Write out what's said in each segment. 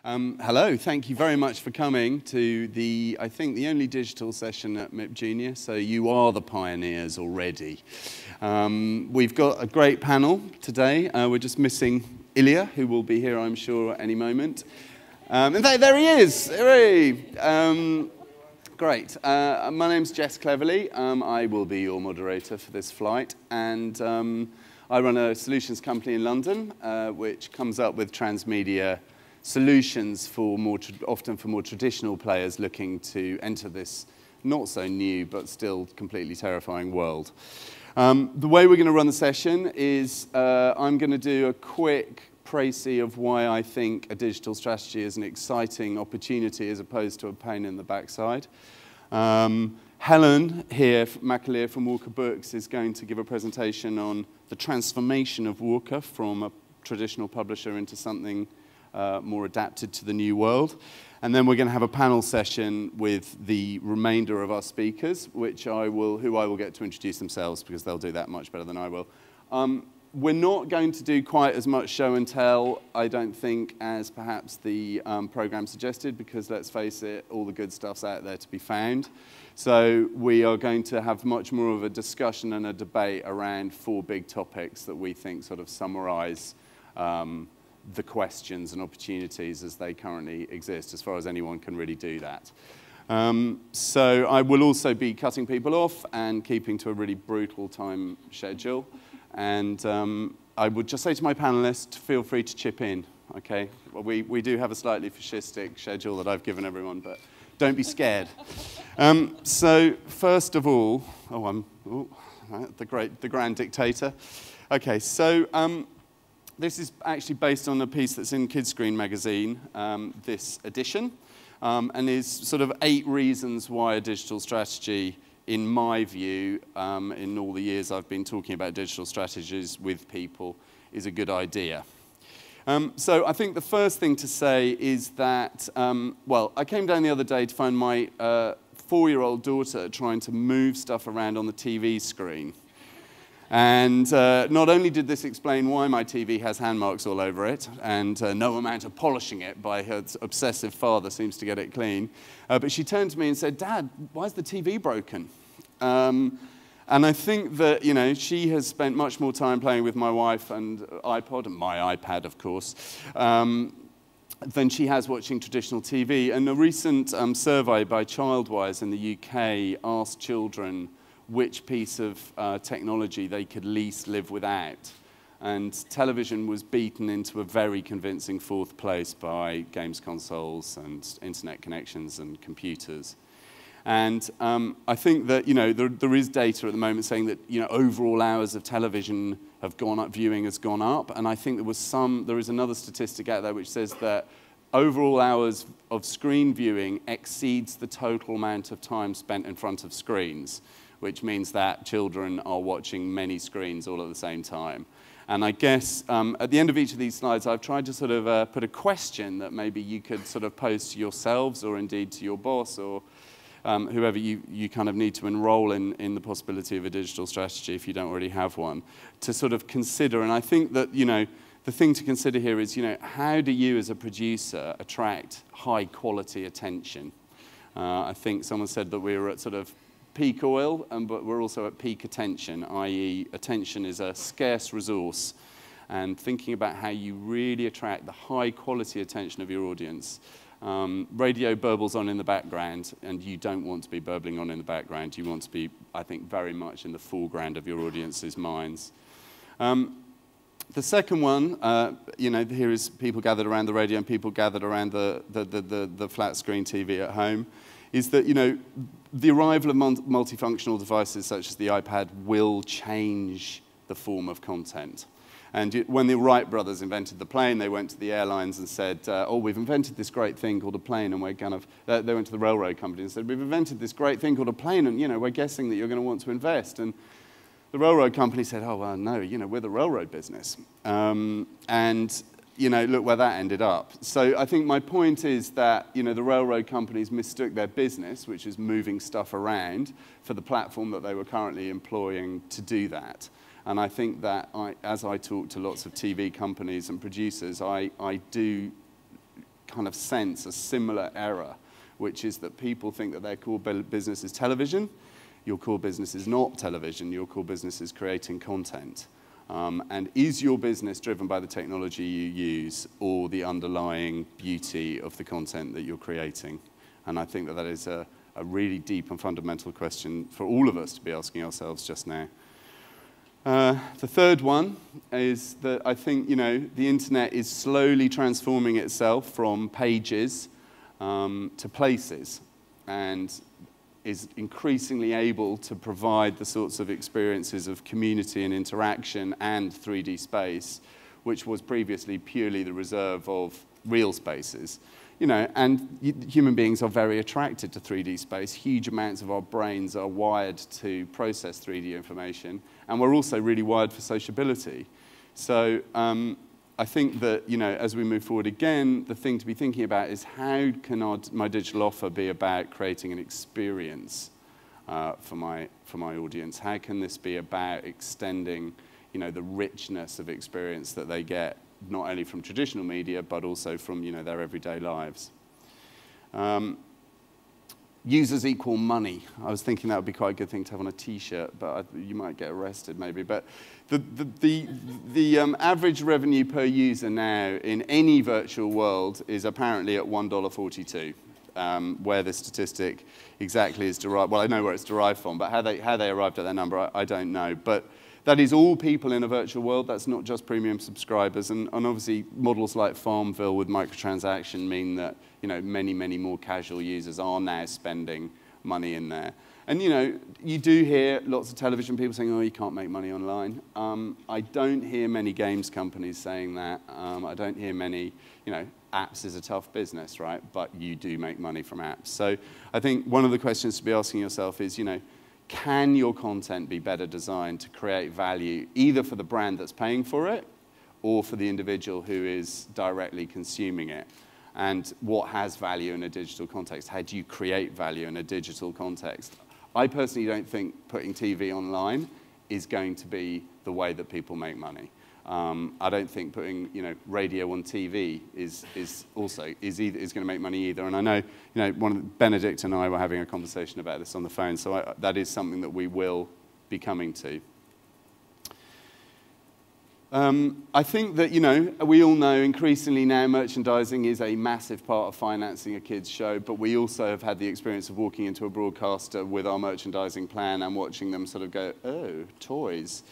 Hello, thank you very much for coming to I think the only digital session at MIPJunior, so you are the pioneers already. We've got a great panel today. We're just missing Ilya, who will be here, I'm sure, at any moment. In fact, there he is! Hooray! Great. My name's Jess Cleverly. I will be your moderator for this flight, and I run a solutions company in London, which comes up with transmedia solutions for often for more traditional players looking to enter this not so new but still completely terrifying world. The way we're going to run the session is I'm going to do a quick précis of why I think a digital strategy is an exciting opportunity as opposed to a pain in the backside. Helen here, McAleer from Walker Books, is going to give a presentation on the transformation of Walker from a traditional publisher into something more adapted to the new world. And then we're going to have a panel session with the remainder of our speakers, who I will get to introduce themselves because they'll do that much better than I will. We're not going to do quite as much show and tell, I don't think, as perhaps the program suggested, because let's face it, all the good stuff's out there to be found. So we are going to have much more of a discussion and a debate around 4 big topics that we think sort of summarize the questions and opportunities as they currently exist, as far as anyone can really do that. So I will also be cutting people off and keeping to a really brutal time schedule. And I would just say to my panelists, feel free to chip in, okay? We do have a slightly fascistic schedule that I've given everyone, but don't be scared. So first of all, the grand dictator. Okay, so this is actually based on a piece that's in Kidscreen magazine, this edition, and is sort of 8 reasons why a digital strategy, in my view, in all the years I've been talking about digital strategies with people, is a good idea. So I think the first thing to say is that, well, I came down the other day to find my 4-year-old daughter trying to move stuff around on the TV screen. And not only did this explain why my TV has hand marks all over it, and no amount of polishing it by her obsessive father seems to get it clean, but she turned to me and said, "Dad, why is the TV broken?" And I think that, you know, she has spent much more time playing with my wife and iPod, and my iPad, of course, than she has watching traditional TV. And a recent survey by Childwise in the UK asked children which piece of technology they could least live without. And television was beaten into a very convincing 4th place by games consoles and internet connections and computers. And I think that, you know, there is data at the moment saying that, you know, overall hours of television have gone up, viewing has gone up. And I think there is another statistic out there which says that overall hours of screen viewing exceeds the total amount of time spent in front of screens, which means that children are watching many screens all at the same time. And I guess at the end of each of these slides, I've tried to sort of put a question that maybe you could sort of pose to yourselves or indeed to your boss or whoever you kind of need to enroll in the possibility of a digital strategy if you don't already have one, to sort of consider. And I think that, you know, the thing to consider here is, you know, how do you as a producer attract high quality attention? I think someone said that we were at sort of peak oil, but we're also at peak attention, i.e. attention is a scarce resource. And thinking about how you really attract the high quality attention of your audience. Radio burbles on in the background, and you don't want to be burbling on in the background. You want to be, I think, very much in the foreground of your audience's minds. The second one, you know, here is people gathered around the radio and people gathered around the flat screen TV at home, is that, you know, the arrival of multifunctional devices such as the iPad will change the form of content. And when the Wright brothers invented the plane, they went to the airlines and said, oh, we've invented this great thing called a plane, and we're kind of, they went to the railroad company and said, we've invented this great thing called a plane, and, you know, we're guessing that you're going to want to invest. And the railroad company said, oh, well, no, you know, we're the railroad business. And, you know, look where that ended up. So I think my point is that, you know, the railroad companies mistook their business, which is moving stuff around, for the platform that they were currently employing to do that. And I think that as I talk to lots of TV companies and producers, I do kind of sense a similar error, which is that people think that their core business is television. Your core business is not television. Your core business is creating content. And is your business driven by the technology you use or the underlying beauty of the content that you're creating? And I think that that is a really deep and fundamental question for all of us to be asking ourselves just now. The third one is that I think, the internet is slowly transforming itself from pages to places, and is increasingly able to provide the sorts of experiences of community and interaction and 3D space, which was previously purely the reserve of real spaces. And human beings are very attracted to 3D space. Huge amounts of our brains are wired to process 3D information, and we're also really wired for sociability. So I think that, as we move forward again, the thing to be thinking about is how can my digital offer be about creating an experience for my audience? How can this be about extending, the richness of experience that they get, not only from traditional media, but also from, their everyday lives? Users equal money. I was thinking that would be quite a good thing to have on a T-shirt, but you might get arrested maybe. But the average revenue per user now in any virtual world is apparently at $1.42. Where the statistic exactly is derived, well, I know where it's derived from, but how they arrived at that number, I don't know. But that is all people in a virtual world. That's not just premium subscribers. And obviously, models like Farmville with microtransaction mean that many, many more casual users are now spending money in there. And you do hear lots of television people saying, "Oh, you can't make money online." I don't hear many games companies saying that. I don't hear many. Apps is a tough business, right? But you do make money from apps. So I think one of the questions to be asking yourself is, can your content be better designed to create value, either for the brand that's paying for it or for the individual who is directly consuming it? And what has value in a digital context? How do you create value in a digital context? I personally don't think putting TV online is going to be the way that people make money. I don't think putting radio on TV is going to make money either. And I know Benedikt and I were having a conversation about this on the phone, so that is something that we will be coming to. I think that we all know increasingly now merchandising is a massive part of financing a kids show, but we also have had the experience of walking into a broadcaster with our merchandising plan and watching them sort of go, "Oh, toys."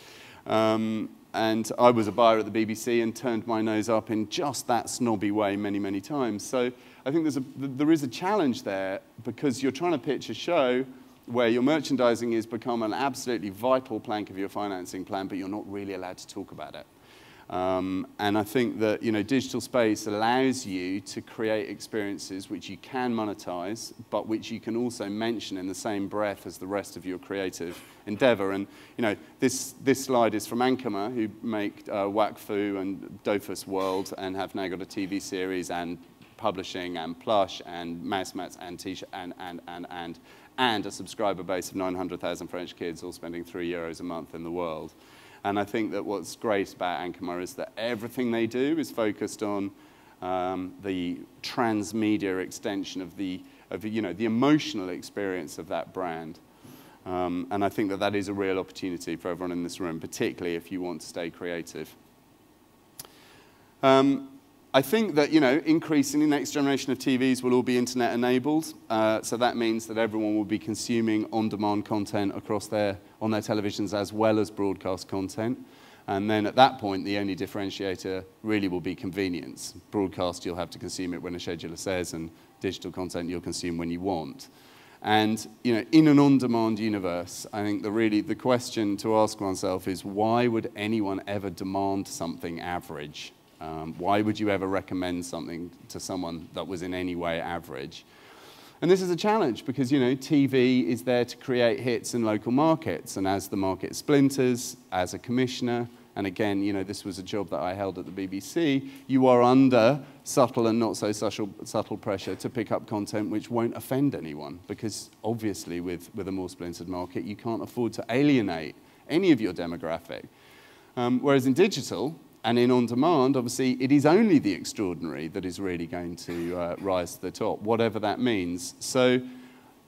And I was a buyer at the BBC and turned my nose up in just that snobby way many, many times. So I think there is a challenge there, because you're trying to pitch a show where your merchandising has become an absolutely vital plank of your financing plan, but you're not really allowed to talk about it. And I think that digital space allows you to create experiences which you can monetize, but which you can also mention in the same breath as the rest of your creative endeavor. And this slide is from Ankama, who make Wakfu and Dofus World, and have now got a TV series and publishing and plush and mouse mats and t-shirt and a subscriber base of 900,000 French kids, all spending €3 a month in the world. And I think that what's great about Ankama is that everything they do is focused on the transmedia extension of the emotional experience of that brand. And I think that that is a real opportunity for everyone in this room, particularly if you want to stay creative. I think that, increasingly, next generation of TVs will all be internet-enabled. So that means that everyone will be consuming on-demand content on their televisions as well as broadcast content. And then at that point, the only differentiator really will be convenience. Broadcast, you'll have to consume it when a scheduler says, and digital content you'll consume when you want. And in an on-demand universe, I think the question to ask oneself is, why would anyone ever demand something average? Why would you ever recommend something to someone that was in any way average? And this is a challenge because, TV is there to create hits in local markets. And as the market splinters, as a commissioner, and again, this was a job that I held at the BBC, you are under subtle and not so subtle pressure to pick up content which won't offend anyone. Because obviously with a more splintered market, you can't afford to alienate any of your demographic. Whereas in digital, And in on-demand, obviously, it is only the extraordinary that is really going to rise to the top, whatever that means. So,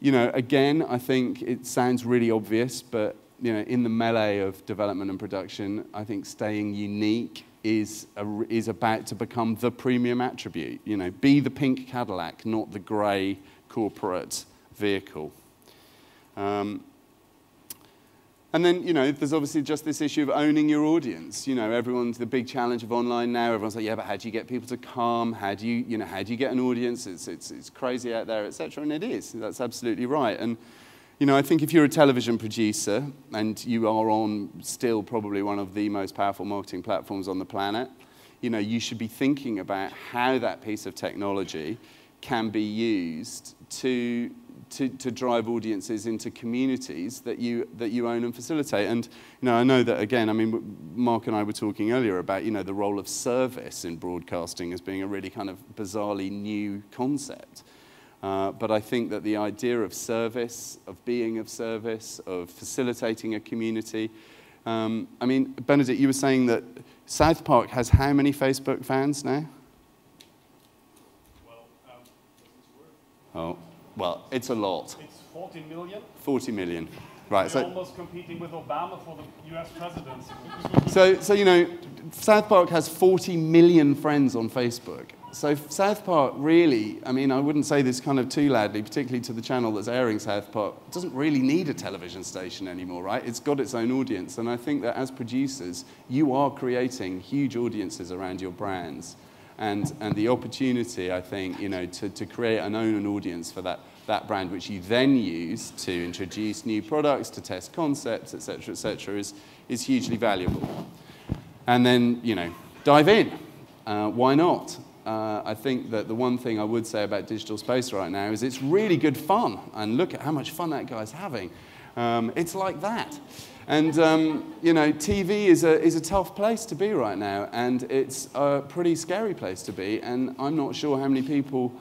you know, again, I think it sounds really obvious, but, you know, in the melee of development and production, I think staying unique is about to become the premium attribute. You know, be the pink Cadillac, not the grey corporate vehicle. And then, you know, there's obviously just this issue of owning your audience. You know, the big challenge of online now. Everyone's like, yeah, but how do you get people to come? How do you get an audience? It's crazy out there, etc. And it is. That's absolutely right. And, you know, I think if you're a television producer and you are on still probably one of the most powerful marketing platforms on the planet, you know, you should be thinking about how that piece of technology can be used to drive audiences into communities that you own and facilitate. And, you know, I know that, again, I mean, Marc and I were talking earlier about, you know, the role of service in broadcasting as being a really kind of bizarrely new concept. But I think that the idea of service, of being of service, of facilitating a community. I mean, Benedikt, you were saying that South Park has how many Facebook fans now? Well, oh. Well, it's a lot. It's 40 million. 40 million, right? We're almost competing with Obama for the US presidency. So you know, South Park has 40 million friends on Facebook. So South Park really, I mean, I wouldn't say this kind of too loudly, particularly to the channel that's airing South Park, doesn't really need a television station anymore, right? It's got its own audience, and I think that as producers, you are creating huge audiences around your brands. And the opportunity, I think, you know, to create and own an audience for that brand, which you then use to introduce new products, to test concepts, et cetera, is hugely valuable. And then, you know, dive in. Why not? I think that the one thing I would say about digital space right now is it's really good fun. And look at how much fun that guy's having. It's like that. And, you know, TV is a tough place to be right now, and it's a pretty scary place to be, and I'm not sure how many people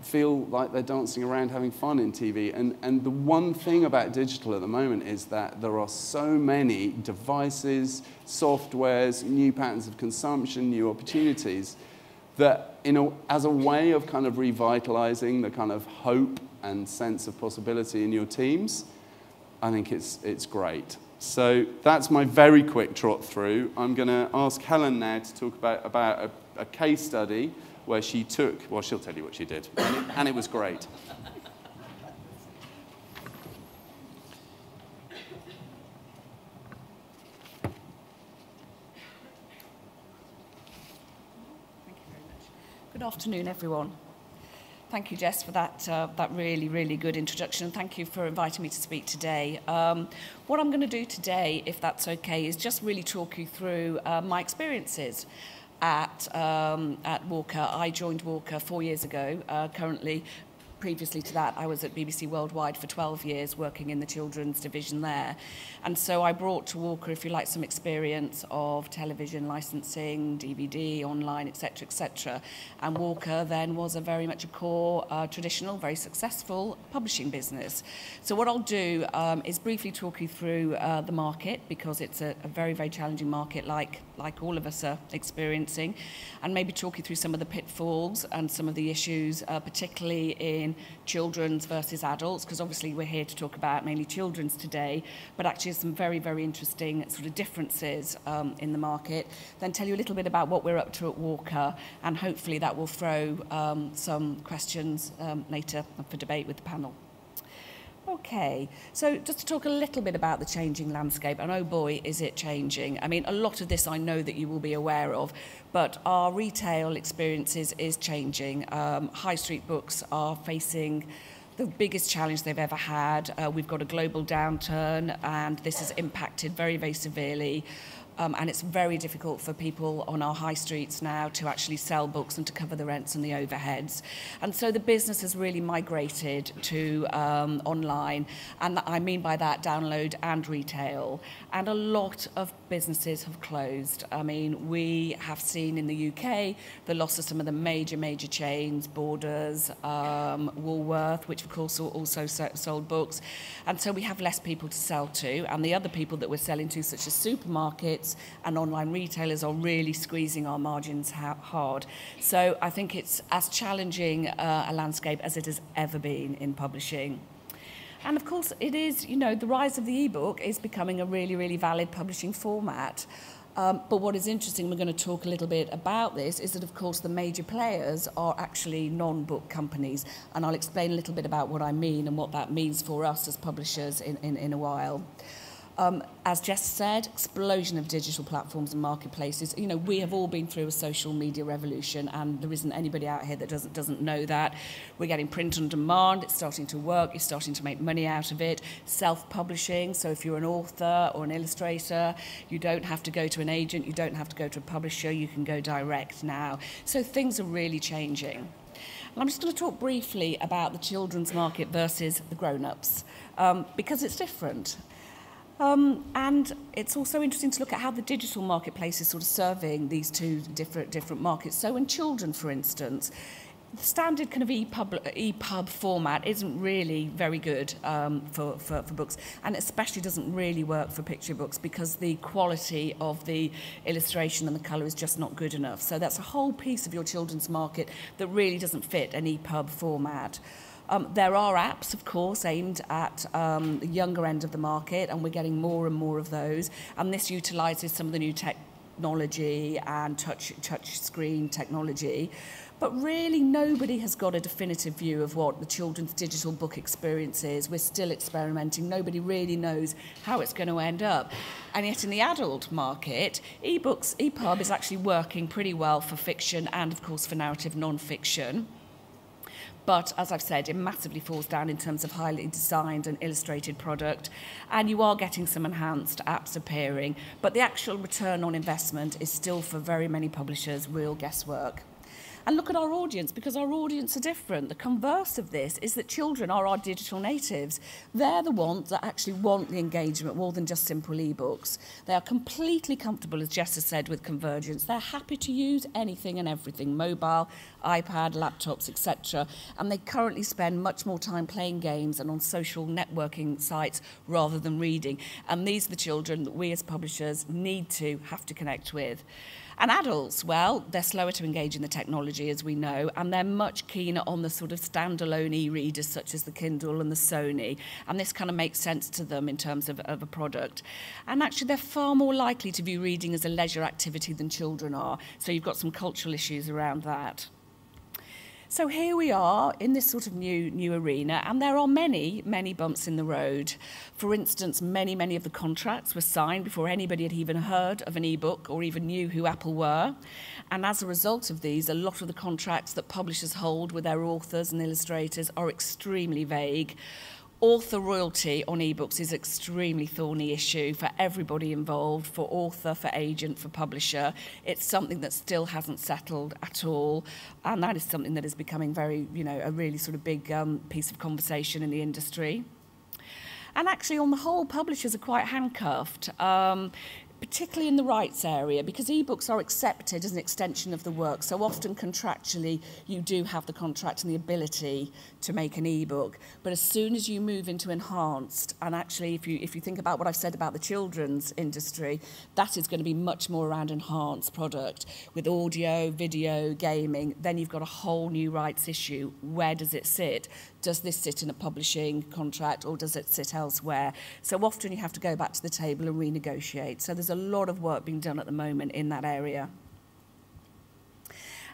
feel like they're dancing around having fun in TV. And the one thing about digital at the moment is that there are so many devices, softwares, new patterns of consumption, new opportunities, that, you know, as a way of kind of revitalizing the kind of hope and sense of possibility in your teams, I think it's great. So that's my very quick trot through. I'm going to ask Helen now to talk about a case study where she took, well, she'll tell you what she did, and it was great. Thank you very much. Good afternoon, everyone. Thank you, Jess, for that really, really good introduction. Thank you for inviting me to speak today. What I'm going to do today, if that's okay, is just really talk you through my experiences at Walker. I joined Walker 4 years ago. Previously to that, I was at BBC Worldwide for 12 years working in the children's division there. And so I brought to Walker, if you like, some experience of television licensing, DVD, online, etc., etc. And Walker then was very much a core, traditional, very successful publishing business. So what I'll do is briefly talk you through the market, because it's a very, very challenging market like all of us are experiencing, and maybe talk you through some of the pitfalls and some of the issues, particularly in children's versus adults, because obviously we're here to talk about mainly children's today, but actually there's some very, very interesting sort of differences in the market. Then tell you a little bit about what we're up to at Walker, and hopefully that will throw some questions later for debate with the panel. Okay, so just to talk a little bit about the changing landscape, and oh boy, is it changing. I mean, a lot of this I know that you will be aware of, but our retail experiences is changing. High street books are facing the biggest challenge they've ever had. We've got a global downturn, and this has impacted very, very severely. And it's very difficult for people on our high streets now to actually sell books and to cover the rents and the overheads. And so the business has really migrated to online, and I mean by that download and retail. And a lot of businesses have closed. I mean, we have seen in the UK the loss of some of the major chains, Borders, Woolworth, which of course also sold books. And so we have less people to sell to, and the other people that we're selling to, such as supermarkets, markets, and online retailers are really squeezing our margins hard. So I think it's as challenging a landscape as it has ever been in publishing. And of course, it is, you know, the rise of the ebook is becoming a really, really valid publishing format. But what is interesting, we're going to talk a little bit about this, is that, of course, the major players are actually non-book companies. And I'll explain a little bit about what I mean and what that means for us as publishers in a while. As Jess said, explosion of digital platforms and marketplaces. You know, we have all been through a social media revolution, and there isn't anybody out here that doesn't know that. We're getting print on demand. It's starting to work. You're starting to make money out of it. Self-publishing. So if you're an author or an illustrator, you don't have to go to an agent. You don't have to go to a publisher. You can go direct now. So things are really changing. And I'm just going to talk briefly about the children's market versus the grown-ups, because it's different. And it's also interesting to look at how the digital marketplace is sort of serving these two different markets. So in children, for instance, the standard kind of EPUB format isn't really very good for books, and especially doesn't really work for picture books because the quality of the illustration and the colour is just not good enough. So that's a whole piece of your children's market that really doesn't fit an EPUB format. There are apps, of course, aimed at the younger end of the market, and we're getting more and more of those. And this utilises some of the new technology and touch screen technology. But really, nobody has got a definitive view of what the children's digital book experience is. We're still experimenting. Nobody really knows how it's going to end up. And yet in the adult market, EPUB is actually working pretty well for fiction and, of course, for narrative non-fiction. But, as I've said, it massively falls down in terms of highly designed and illustrated product. And you are getting some enhanced apps appearing. But the actual return on investment is still, for very many publishers, real guesswork. And look at our audience, because our audience are different. The converse of this is that children are our digital natives. They're the ones that actually want the engagement more than just simple ebooks. They are completely comfortable, as Jess has said, with convergence. They're happy to use anything and everything, mobile, iPad, laptops, etc. And they currently spend much more time playing games and on social networking sites rather than reading. And these are the children that we as publishers have to connect with. And adults, well, they're slower to engage in the technology, as we know, and they're much keener on the sort of standalone e-readers such as the Kindle and the Sony, and this kind of makes sense to them in terms of a product. And actually, they're far more likely to view reading as a leisure activity than children are, so you've got some cultural issues around that. So here we are in this sort of new arena, and there are many bumps in the road. For instance, many of the contracts were signed before anybody had even heard of an ebook or even knew who Apple were. And as a result of these, a lot of the contracts that publishers hold with their authors and illustrators are extremely vague. Author royalty on ebooks is an extremely thorny issue for everybody involved, for author, for agent, for publisher. It's something that still hasn't settled at all, and that is something that is becoming very, a really sort of big piece of conversation in the industry. And actually, on the whole, publishers are quite handcuffed, particularly in the rights area, because ebooks are accepted as an extension of the work. So often contractually, you do have the contract and the ability to make an ebook. But as soon as you move into enhanced, and actually if you think about what I've said about the children's industry, that is going to be much more around enhanced product with audio, video, gaming. Then you've got a whole new rights issue. Where does it sit? Does this sit in a publishing contract or does it sit elsewhere? So often you have to go back to the table and renegotiate. So there's a lot of work being done at the moment in that area.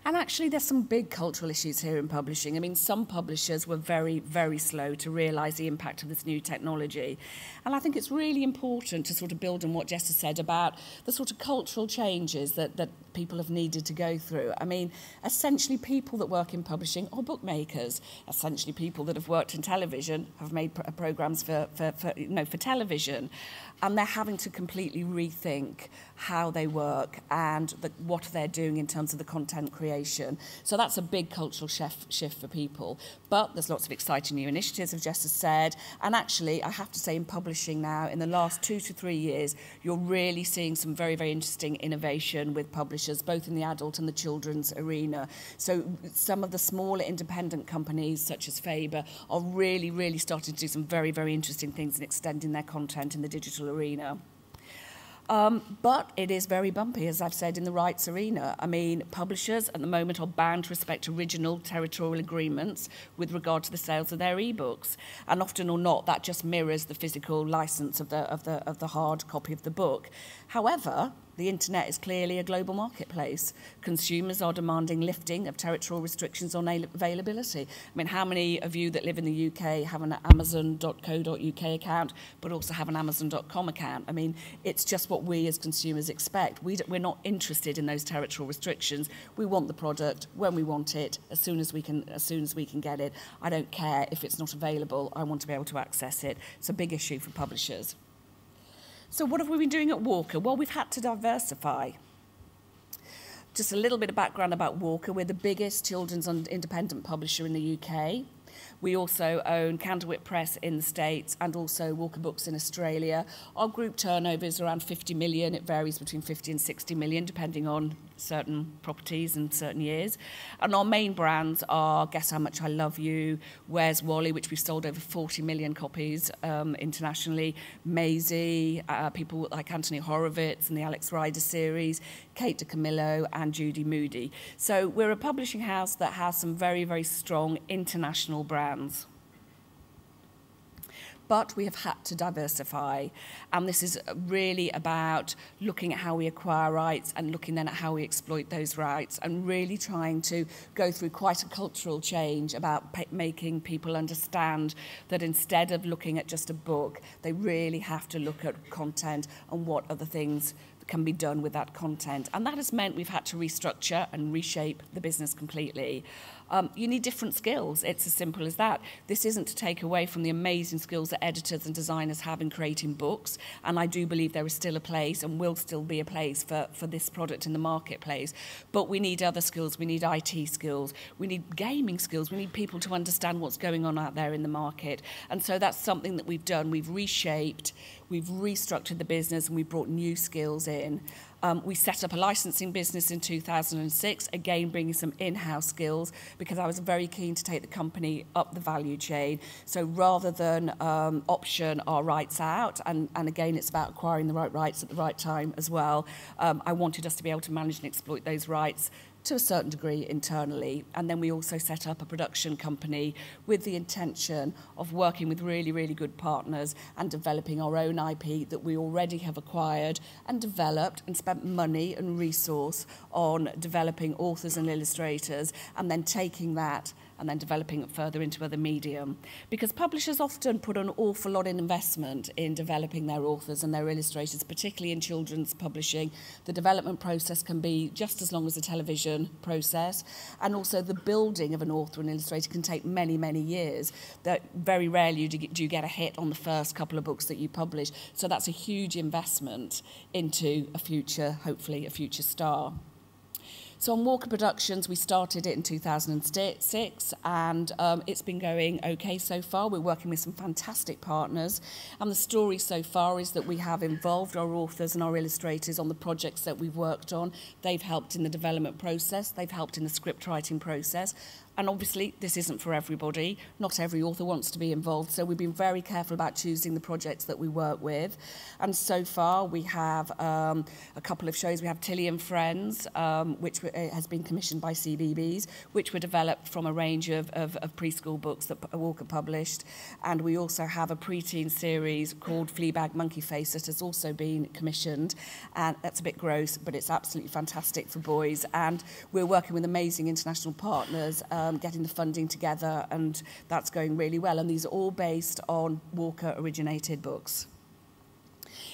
And actually, there's some big cultural issues here in publishing. I mean, some publishers were very slow to realise the impact of this new technology. And I think it's really important to sort of build on what Jess has said about the sort of cultural changes that people have needed to go through. I mean, essentially, people that work in publishing are bookmakers. Essentially, people that have worked in television have made programmes for television. And they're having to completely rethink how they work and what they're doing in terms of the content creation. So that's a big cultural shift for people. But there's lots of exciting new initiatives, as Jess has said. And actually, I have to say, in publishing now, in the last 2 to 3 years, you're really seeing some very interesting innovation with publishers, both in the adult and the children's arena. So some of the smaller independent companies, such as Faber, are really starting to do some very interesting things in extending their content in the digital arena. But it is very bumpy, as I've said, in the rights arena. I mean, publishers at the moment are bound to respect original territorial agreements with regard to the sales of their ebooks. And often or not, that just mirrors the physical license of the hard copy of the book. However, the internet is clearly a global marketplace. Consumers are demanding lifting of territorial restrictions on availability. I mean, how many of you that live in the UK have an amazon.co.uk account, but also have an amazon.com account? I mean, it's just what we as consumers expect. We're not interested in those territorial restrictions. We want the product when we want it, as soon as we can get it. I don't care if it's not available. I want to be able to access it. It's a big issue for publishers. So what have we been doing at Walker? Well, we've had to diversify. Just a little bit of background about Walker. We're the biggest children's independent publisher in the UK. We also own Candlewick Press in the States and also Walker Books in Australia. Our group turnover is around 50 million. It varies between 50 and 60 million, depending on certain properties and certain years. And our main brands are Guess How Much I Love You, Where's Wally, which we've sold over 40 million copies internationally, Maisie, people like Anthony Horowitz and the Alex Rider series, Kate DiCamillo and Judy Moody. So we're a publishing house that has some very, very strong international brands. But we have had to diversify, and this is really about looking at how we acquire rights and looking then at how we exploit those rights, and really trying to go through quite a cultural change about making people understand that instead of looking at just a book, they really have to look at content and what other things can be done with that content. And that has meant we've had to restructure and reshape the business completely. You need different skills. It's as simple as that. This isn't to take away from the amazing skills that editors and designers have in creating books, and I do believe there is still a place and will still be a place for this product in the marketplace. But we need other skills. We need IT skills. We need gaming skills. We need people to understand what's going on out there in the market. And so that's something that we've done. We've reshaped, we've restructured the business, and we've brought new skills in. We set up a licensing business in 2006, again bringing some in-house skills, because I was very keen to take the company up the value chain. So rather than option our rights out, and again it's about acquiring the right rights at the right time as well, I wanted us to be able to manage and exploit those rights to a certain degree internally. And then we also set up a production company with the intention of working with really, really good partners and developing our own IP that we already have acquired and developed and spent money and resource on developing authors and illustrators, and then taking that and then developing it further into other medium. Because publishers often put an awful lot in investment in developing their authors and their illustrators, particularly in children's publishing. The development process can be just as long as the television process, and also the building of an author and illustrator can take many, many years. That very rarely do you get a hit on the first couple of books that you publish. So that's a huge investment into a future, hopefully a future star. So on Walker Productions, we started it in 2006, and it's been going okay so far. We're working with some fantastic partners, and the story so far is that we have involved our authors and our illustrators on the projects that we've worked on. They've helped in the development process, they've helped in the script writing process. And obviously, this isn't for everybody. Not every author wants to be involved, so we've been very careful about choosing the projects that we work with. And so far, we have a couple of shows. We have Tilly and Friends, which has been commissioned by CBeebies, which were developed from a range of preschool books that Walker published. And we also have a preteen series called Fleabag Monkey Face that has also been commissioned. And that's a bit gross, but it's absolutely fantastic for boys. And we're working with amazing international partners, getting the funding together, and that's going really well. And these are all based on Walker-originated books.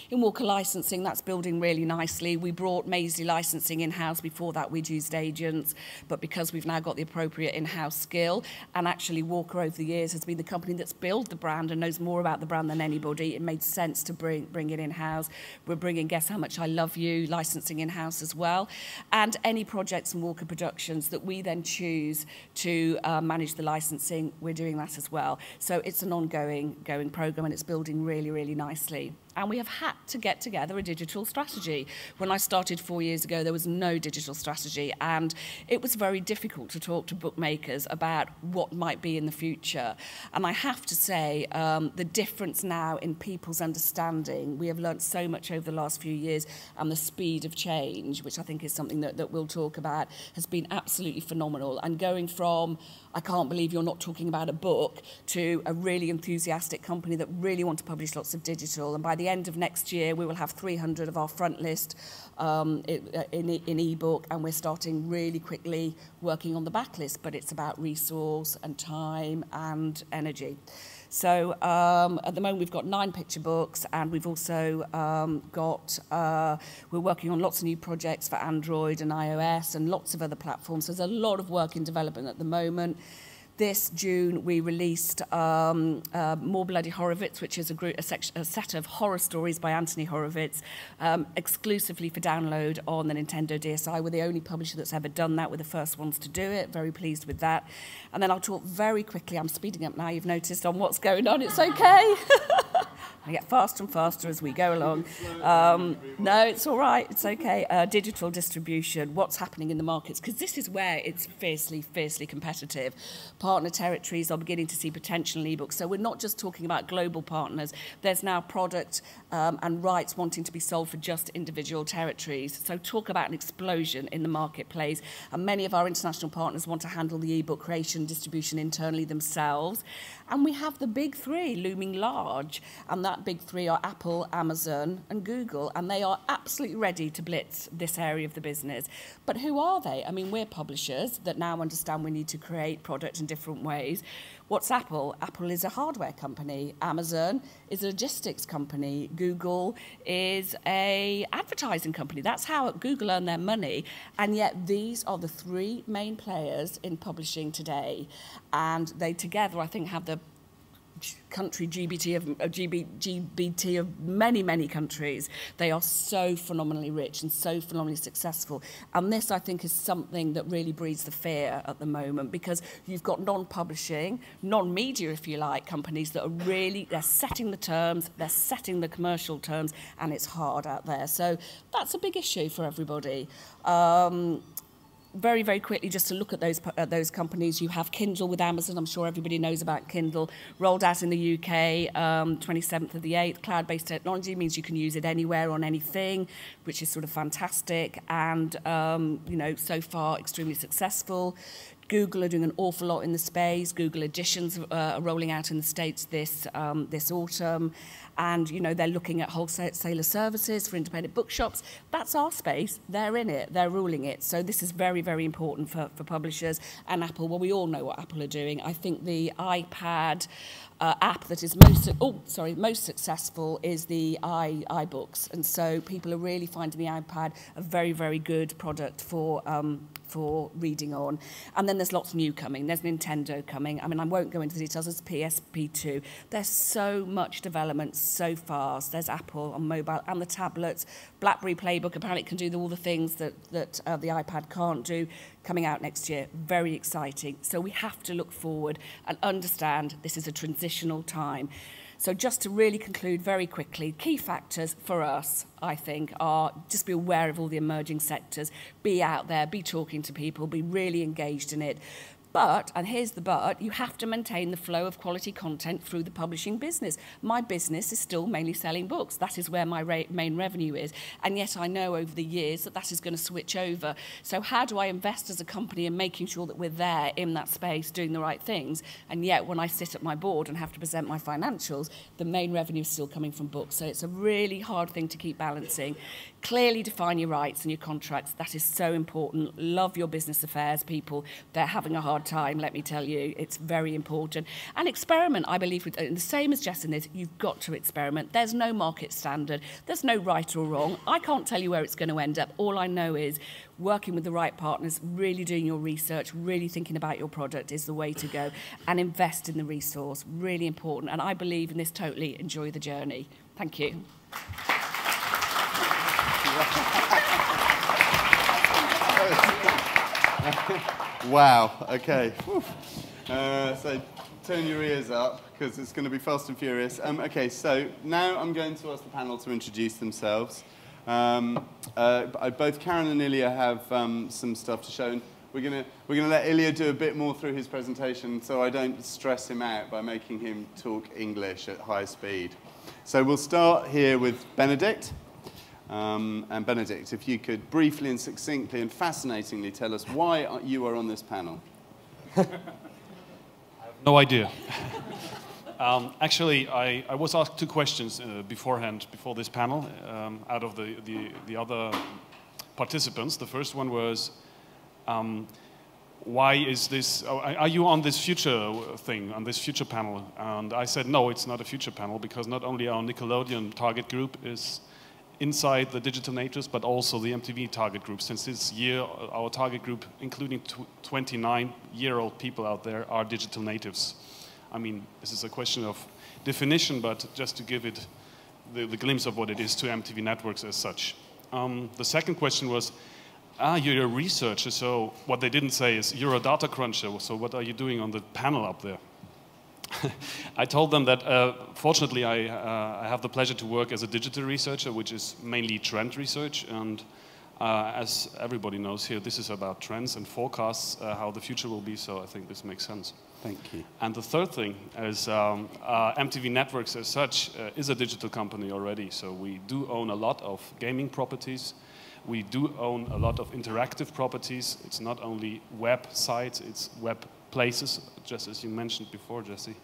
In Walker Licensing, that's building really nicely. We brought Maisie Licensing in-house. Before that, we'd used agents, but because we've now got the appropriate in-house skill, and actually Walker over the years has been the company that's built the brand and knows more about the brand than anybody, it made sense to bring it in-house. We're bringing Guess How Much I Love You licensing in-house as well. And any projects in Walker Productions that we then choose to manage the licensing, we're doing that as well. So it's an ongoing program, and it's building really, really nicely. and we have had to get together a digital strategy. When I started 4 years ago, there was no digital strategy, and it was very difficult to talk to bookmakers about what might be in the future. And I have to say, the difference now in people's understanding, we have learnt so much over the last few years, and the speed of change, which I think is something that we'll talk about, has been absolutely phenomenal. And going from, I can't believe you're not talking about a book, to a really enthusiastic company that really want to publish lots of digital. And by the end of next year, we will have 300 of our front list in ebook, and we're starting really quickly working on the backlist, but it's about resource and time and energy. So at the moment we've got 9 picture books, and we've also we're working on lots of new projects for Android and iOS and lots of other platforms. So there's a lot of work in development at the moment. This June, we released More Bloody Horowitz, which is a set of horror stories by Anthony Horowitz, exclusively for download on the Nintendo DSi. We're the only publisher that's ever done that. We're the first ones to do it. Very pleased with that. And then I'll talk very quickly. I'm speeding up now, you've noticed, on what's going on. It's okay. I get faster and faster as we go along. No, it's all right. It's okay. Digital distribution, what's happening in the markets, because this is where it's fiercely, fiercely competitive. Partner territories are beginning to see potential in ebooks. So we're not just talking about global partners. There's now product and rights wanting to be sold for just individual territories. So talk about an explosion in the marketplace. And many of our international partners want to handle the ebook creation, distribution internally themselves. And we have the big 3 looming large, and that big 3 are Apple, Amazon, and Google, and they are absolutely ready to blitz this area of the business. But who are they? I mean, we're publishers that now understand we need to create product in different ways. What's Apple? Apple is a hardware company. Amazon is a logistics company. Google is an advertising company. That's how Google earn their money. And yet these are the 3 main players in publishing today. And they together, I think, have the country GBT of many, many countries. They are so phenomenally rich and so phenomenally successful. And this, I think, is something that really breeds the fear at the moment, because you've got non-publishing, non-media, if you like, companies that are really, they're setting the terms, they're setting the commercial terms, and it's hard out there. So that's a big issue for everybody. Very, very quickly, just to look at those companies, you have Kindle with Amazon. I'm sure everybody knows about Kindle. Rolled out in the UK, 27th of the 8th. Cloud-based technology means you can use it anywhere on anything, which is sort of fantastic. And, you know, so far, extremely successful. Google are doing an awful lot in the space. Google Editions are rolling out in the States this autumn. And, you know, they're looking at wholesaler services for independent bookshops. That's our space. They're in it. They're ruling it. So this is very, very important for publishers. And Apple, well, we all know what Apple are doing. I think the iPad app that is most successful is the iBooks. And so people are really finding the iPad a very, very good product for reading on. And then there's lots new coming. There's Nintendo coming. I mean, I won't go into the details. There's PSP2. There's so much development so fast. There's Apple on mobile and the tablets. BlackBerry Playbook apparently can do all the things that the iPad can't do, coming out next year. Very exciting. So we have to look forward and understand this is a transitional time. So just to really conclude very quickly, key factors for us, I think, are just be aware of all the emerging sectors, be out there, be talking to people, be really engaged in it. But, and here's the but, you have to maintain the flow of quality content through the publishing business. My business is still mainly selling books. That is where my main revenue is. And yet I know over the years that is going to switch over. So how do I invest as a company in making sure that we're there in that space doing the right things? And yet when I sit at my board and have to present my financials, the main revenue is still coming from books. So it's a really hard thing to keep balancing. Clearly define your rights and your contracts. That is so important. Love your business affairs people. They're having a hard time, let me tell you. It's very important. And experiment, I believe, the same as Jess in this, you've got to experiment. There's no market standard. There's no right or wrong. I can't tell you where it's going to end up. All I know is working with the right partners, really doing your research, really thinking about your product is the way to go. And invest in the resource, really important. And I believe in this totally. Enjoy the journey. Thank you. Wow, okay. So turn your ears up, because it's going to be fast and furious. Okay, so now I'm going to ask the panel to introduce themselves. Both Karen and Ilya have some stuff to show. And we're gonna let Ilya do a bit more through his presentation, so I don't stress him out by making him talk English at high speed. So we'll start here with Benedikt. And Benedikt, if you could briefly and succinctly and fascinatingly tell us why you are on this panel. I have no idea. Actually, I was asked 2 questions beforehand, before this panel, out of the other participants. The first one was, why is this, are you on this future thing, on this future panel? And I said, no, it's not a future panel, because not only our Nickelodeon target group is inside the digital natives, but also the MTV target group. Since this year, our target group, including 29-year-old people out there, are digital natives. I mean, this is a question of definition, but just to give it the glimpse of what it is to MTV networks as such. The second question was, you're a researcher, so what they didn't say is, you're a data cruncher, so what are you doing on the panel up there? I told them that, fortunately, I have the pleasure to work as a digital researcher, which is mainly trend research, and as everybody knows here, this is about trends and forecasts, how the future will be, so I think this makes sense. Thank you. And the third thing is MTV Networks as such is a digital company already, so we do own a lot of gaming properties. We do own a lot of interactive properties. It's not only websites, it's web places, just as you mentioned before, Jesse.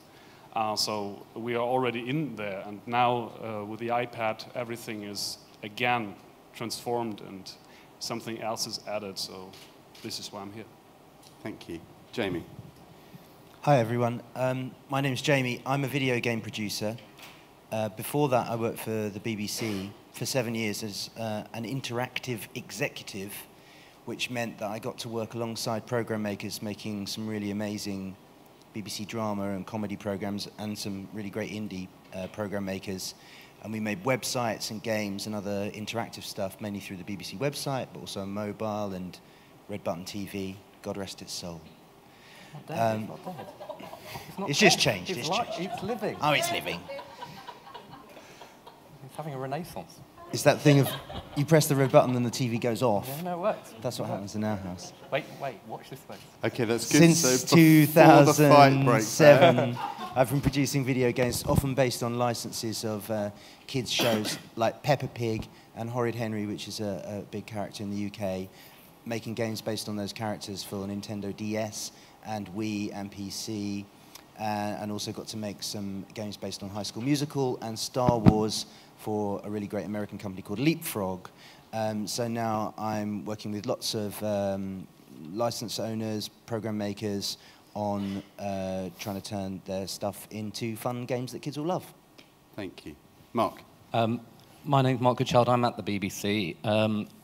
So we are already in there, and now with the iPad, everything is again transformed and something else is added, so this is why I'm here. Thank you. Jamie. Hi everyone, my name is Jamie. I'm a video game producer. Before that I worked for the BBC for 7 years as an interactive executive, which meant that I got to work alongside program makers making some really amazing BBC drama and comedy programs and some really great indie program makers. And we made websites and games and other interactive stuff, mainly through the BBC website, but also on mobile and Red Button TV, God rest its soul. Not dead, it's not dead. It's just changed. It's living. Oh, it's living. It's having a renaissance. It's that thing of you press the red button and the TV goes off. Yeah, no, it works. That's what happens in our house. Wait, watch this space. Okay, that's good. Since so 2007, I've been producing video games, often based on licenses of kids' shows like Peppa Pig and Horrid Henry, which is a big character in the UK, making games based on those characters for Nintendo DS and Wii and PC, and also got to make some games based on High School Musical and Star Wars for a really great American company called Leapfrog. So now I'm working with lots of license owners, program makers on trying to turn their stuff into fun games that kids will love. Thank you. Marc. My name's Marc Goodchild. I'm at the BBC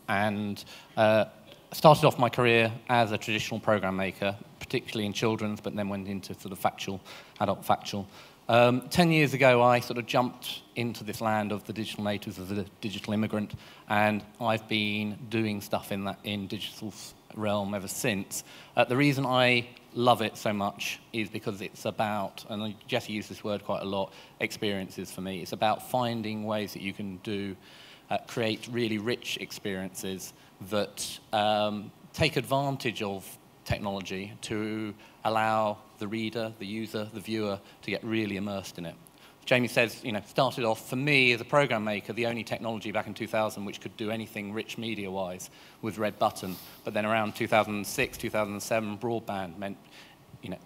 and started off my career as a traditional program maker, particularly in children's, but then went into sort of factual, adult factual. 10 years ago, I sort of jumped into this land of the digital natives as a digital immigrant, and I've been doing stuff in digital realm ever since. The reason I love it so much is because it's about, and Jesse used this word quite a lot, experiences for me. It's about finding ways that you can create really rich experiences that take advantage of technology to allow the reader, the user, the viewer to get really immersed in it. Jamie says, started off, for me as a program maker, the only technology back in 2000 which could do anything rich media-wise was Red Button. But then around 2006, 2007, broadband meant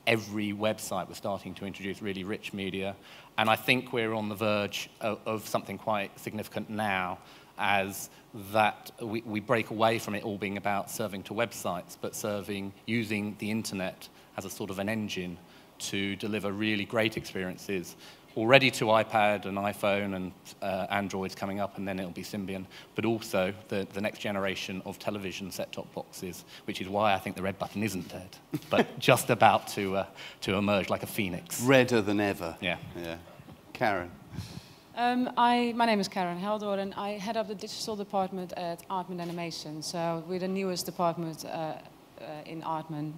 every website was starting to introduce really rich media. And I think we're on the verge of something quite significant now, as that we break away from it all being about serving to websites, but using the internet as a sort of an engine to deliver really great experiences, already to iPad and iPhone and Androids coming up, and then it'll be Symbian, but also the next generation of television set-top boxes, which is why I think the Red Button isn't dead, but just about to emerge like a phoenix. Redder than ever. Yeah. Karen. My name is Karen Heldoorn, and I head up the digital department at Aardman Animation. So we're the newest department in Aardman.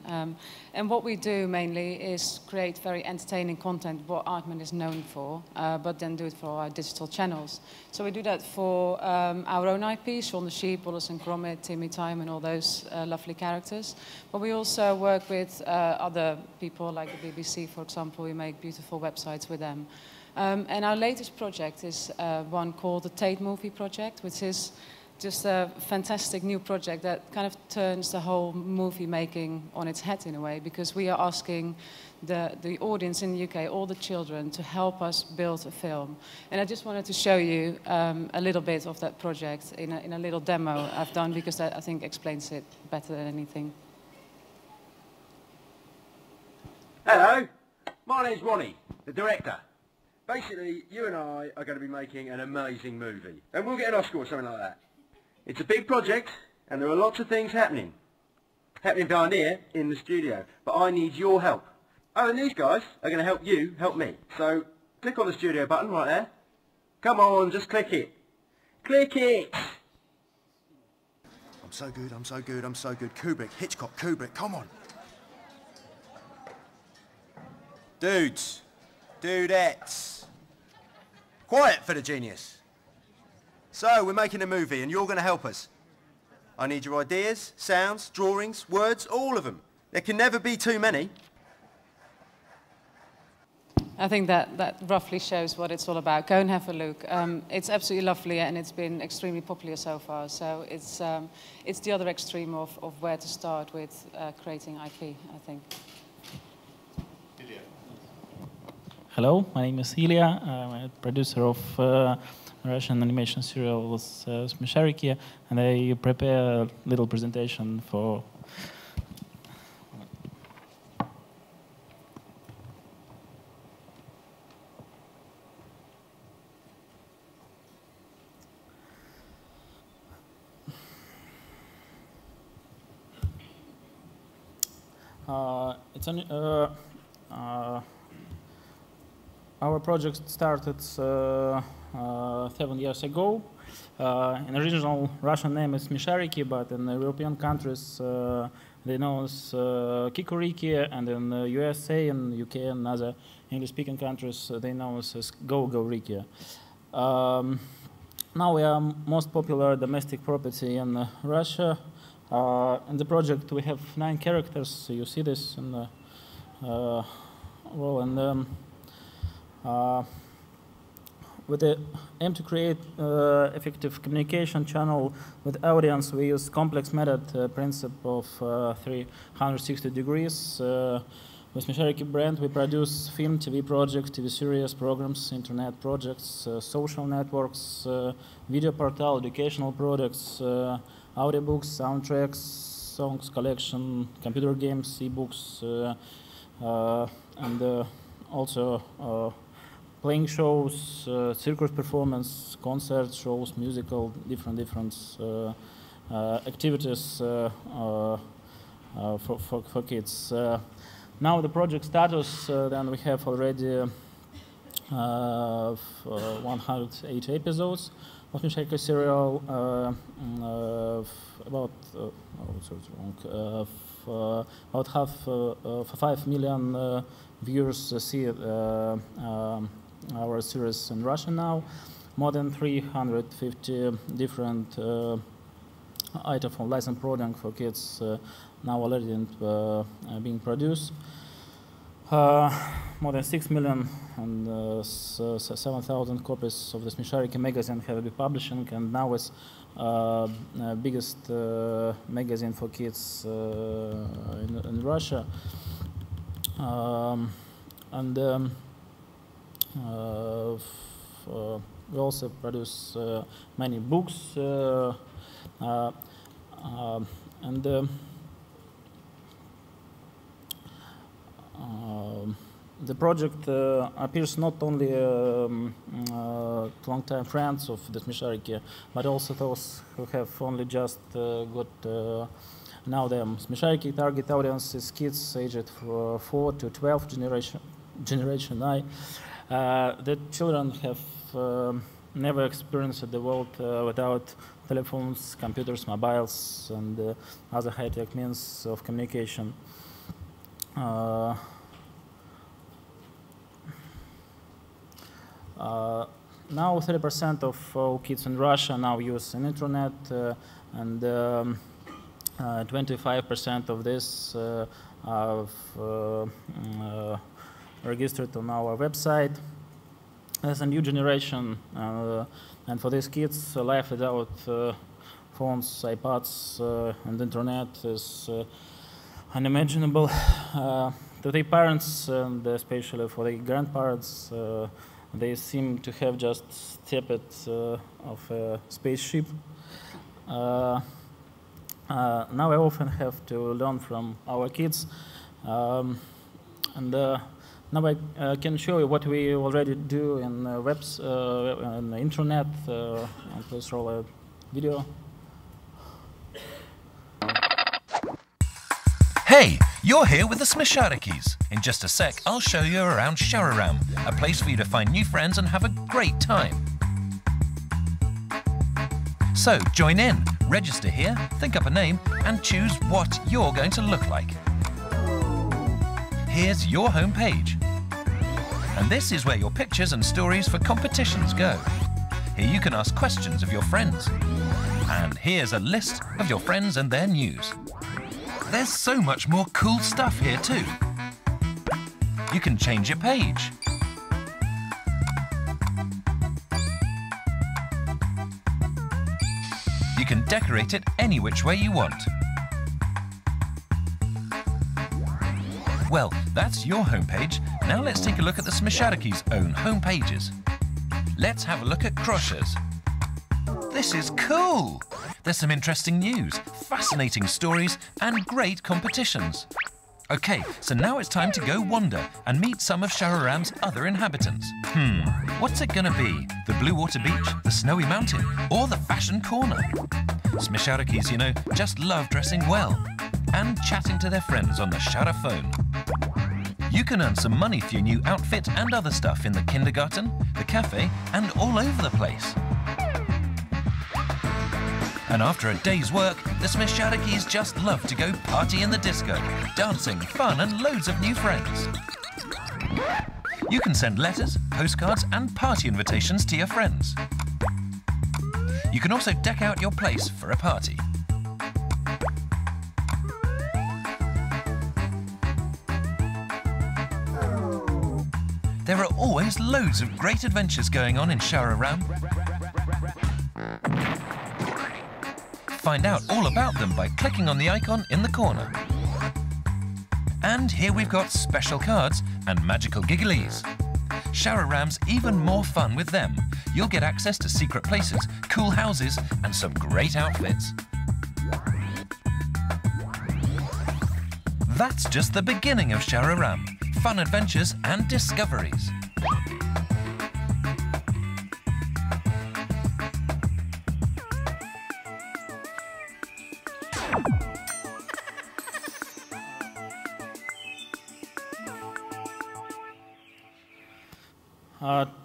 And what we do mainly is create very entertaining content, what Aardman is known for, but then do it for our digital channels. So we do that for our own IP, Shaun the Sheep, Wallace and Gromit, Timmy Time, and all those lovely characters. But we also work with other people, like the BBC, for example. We make beautiful websites with them. And our latest project is one called the Tate Movie Project, which is just a fantastic new project that kind of turns the whole movie making on its head in a way, because we are asking the audience in the UK, all the children, to help us build a film. And I just wanted to show you a little bit of that project in a little demo I've done, because that, I think, explains it better than anything. Hello, my name's Ronnie, the director. Basically, you and I are going to be making an amazing movie, and we'll get an Oscar or something like that. It's a big project, and there are lots of things happening behind here in the studio, but I need your help. Oh, and these guys are going to help you help me. So, click on the studio button right there. Come on, just click it. Click it! I'm so good, I'm so good, I'm so good. Kubrick, Hitchcock, Kubrick, come on. Dudes, dudettes. Quiet for the genius. So, we're making a movie and you're going to help us. I need your ideas, sounds, drawings, words, all of them. There can never be too many. I think that roughly shows what it's all about. Go and have a look. It's absolutely lovely, and it's been extremely popular so far. So it's the other extreme of where to start with creating IP, I think. Ilya. Hello, my name is Ilya. I'm a producer of Russian animation serials Smeshariki, and I prepare a little presentation for. Our project started 7 years ago. In original Russian name is Smeshariki, but in European countries they know as Kikuriki, and in the USA and UK and other English-speaking countries they know us as Go Riki. Now we are most popular domestic property in Russia. In the project we have 9 characters. You see this in the well, and with the aim to create effective communication channel with audience, we use complex method principle of 360 degrees. With Smeshariki brand, we produce film, TV projects, TV series, programs, internet projects, social networks, video portal, educational products, audiobooks, soundtracks, songs collection, computer games, e-books, and also playing shows, circus performance, concert shows, musical, different activities for kids. Now the project status, then we have already 180 episodes of Smeshariki serial, about about half 5 million viewers see our series in Russia now. More than 350 different items of licensed product for kids now already being produced. More than 6 million and 7,000 copies of the Smeshariki magazine have been publishing, and now it's biggest magazine for kids in Russia. We also produce many books, the project appears not only to long-time friends of the Smeshariki, but also those who have only just got now the Smeshariki target audience is kids aged 4 to 12, generation I. The children have never experienced the world without telephones, computers, mobiles, and other high-tech means of communication. Now 30% of all kids in Russia now use an internet, and 25% of this are registered on our website. As a new generation, and for these kids, life without phones, iPads, and internet is unimaginable. To their parents, and especially for their grandparents, they seem to have just stepped of a spaceship. Now I often have to learn from our kids, and now I can show you what we already do in on the internet. And please roll a video. Hey, you're here with the Smisharikis. In just a sec, I'll show you around Shararam, a place for you to find new friends and have a great time. So join in, register here, think up a name, and choose what you're going to look like. Here's your home page. And this is where your pictures and stories for competitions go. Here you can ask questions of your friends. And here's a list of your friends and their news. There's so much more cool stuff here too. You can change your page. You can decorate it any which way you want. Well, that's your homepage. Now let's take a look at the Smisharikis' own homepages. Let's have a look at Krosha's. This is cool! There's some interesting news, fascinating stories, and great competitions. Okay, so now it's time to go wander and meet some of Shararam's other inhabitants. What's it gonna be? The Blue Water Beach, the Snowy Mountain, or the Fashion Corner? Smisharikis, you know, just love dressing well and chatting to their friends on the Shara phone. You can earn some money for your new outfit and other stuff in the kindergarten, the cafe, and all over the place. And after a day's work, the Smisharikis just love to go party in the disco, dancing, fun, and loads of new friends. You can send letters, postcards, and party invitations to your friends. You can also deck out your place for a party. There are always loads of great adventures going on in Shararam. Find out all about them by clicking on the icon in the corner. And here we've got special cards and magical gigglies. Shararam's even more fun with them. You'll get access to secret places, cool houses, and some great outfits. That's just the beginning of Shararam. Fun adventures and discoveries.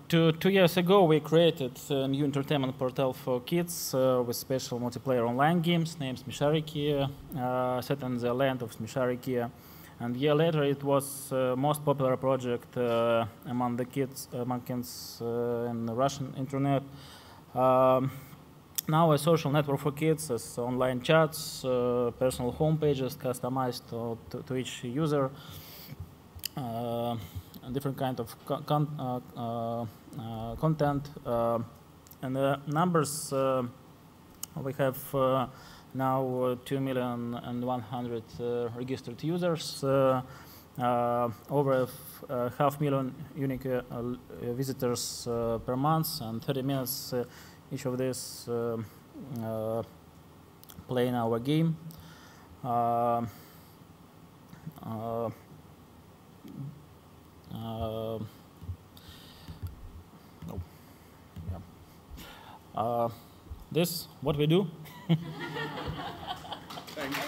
Two years ago, we created a new entertainment portal for kids with special multiplayer online games named Smishariki, set in the land of Smishariki. And a year later, it was the most popular project among kids in the Russian internet. Now a social network for kids has online chats, personal homepages customized to each user, different kind of content. And the numbers, we have now 2,100,000 registered users, over 500,000 unique visitors per month, and 30 minutes each of these playing our game. This what we do. Thank you.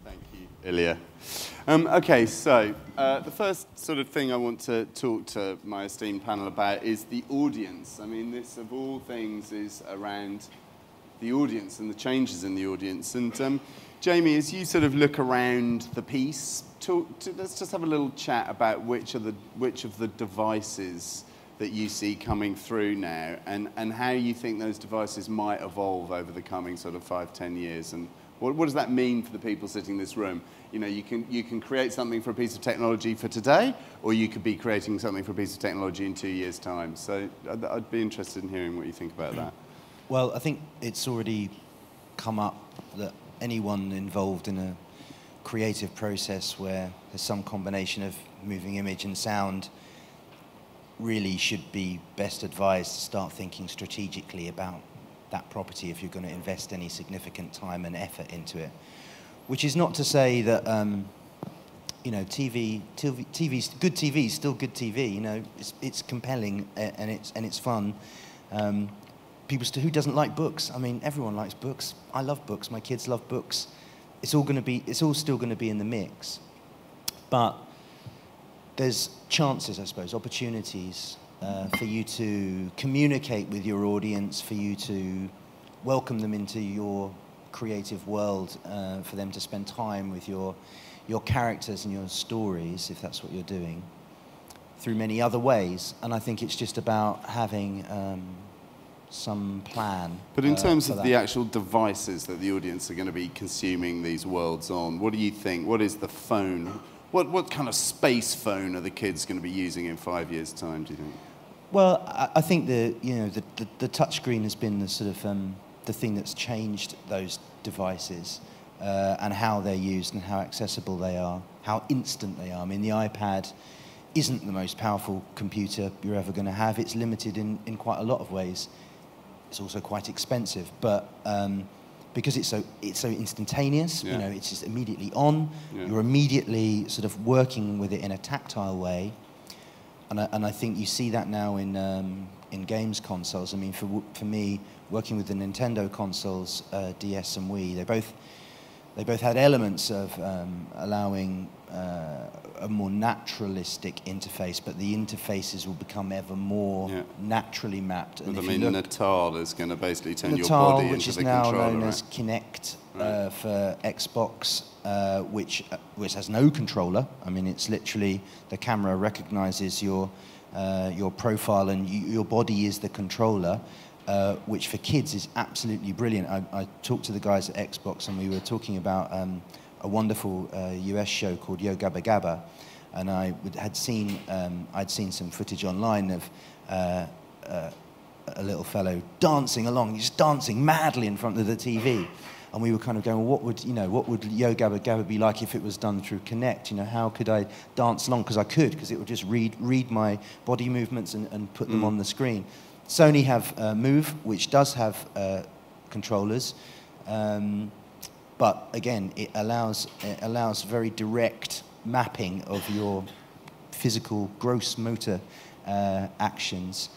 Thank you, Ilya. Okay, so the first sort of thing I want to talk to my esteemed panel about is the audience. I mean, this, of all things, is around the audience and the changes in the audience. And Jamie, as you sort of look around the piece, let's just have a little chat about which of the devices that you see coming through now, and how you think those devices might evolve over the coming sort of 5-10 years, and what does that mean for the people sitting in this room? You know, you can create something for a piece of technology for today, or you could be creating something for a piece of technology in 2 years' time. So I'd be interested in hearing what you think about that. Well, I think it's already come up that anyone involved in a creative process where there's some combination of moving image and sound really should be best advised to start thinking strategically about that property if you're going to invest any significant time and effort into it. Which is not to say that, you know, TV's good TV is still good TV. You know, it's compelling and it's fun. Who doesn't like books? I mean, everyone likes books. I love books. My kids love books. It's all still going to be in the mix. But there's chances, I suppose, opportunities for you to communicate with your audience, for you to welcome them into your creative world, for them to spend time with your characters and your stories, if that's what you're doing, through many other ways. And I think it's just about having some plan. But in terms of the actual devices that the audience are going to be consuming these worlds on, what do you think? What is the phone? What kind of space phone are the kids going to be using in 5 years' time, do you think? Well, I think the touchscreen has been the sort of the thing that's changed those devices and how they're used and how accessible they are, how instant they are. I mean, the iPad isn't the most powerful computer you're ever going to have. It's limited in quite a lot of ways. It's also quite expensive, but because it's so instantaneous, you know, it's just immediately on. You're immediately sort of working with it in a tactile way. And I think you see that now in games consoles. I mean, for me, working with the Nintendo consoles, DS and Wii, they both had elements of allowing a more naturalistic interface, but the interfaces will become ever more naturally mapped. And I mean, Natal is going to basically turn your body into the controller, which is now known as Kinect for Xbox, which has no controller. I mean, it's literally the camera recognizes your profile and your body is the controller, which for kids is absolutely brilliant. I talked to the guys at Xbox and we were talking about a wonderful US show called Yo Gabba Gabba, and I'd seen some footage online of a little fellow dancing along, just dancing madly in front of the TV. And we were kind of going, well, what would Yo Gabba Gabba be like if it was done through Connect? You know, how could I dance along? Because it would just read my body movements and put them on the screen. Sony have Move, which does have controllers, but again, it allows very direct mapping of your physical, gross motor actions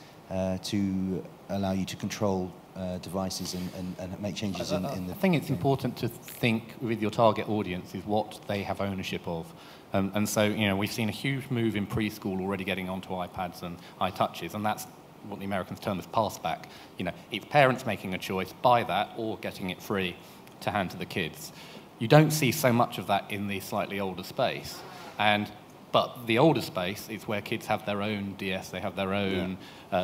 to allow you to control devices and make changes in the... I think it's important to think with your target audience is what they have ownership of. And so, you know, we've seen a huge move in preschool already getting onto iPads and iTouches, and that's what the Americans term as pass-back. You know, it's parents making a choice, buy that, or getting it free to hand to the kids. You don't see so much of that in the slightly older space. But the older space is where kids have their own DS, they have their own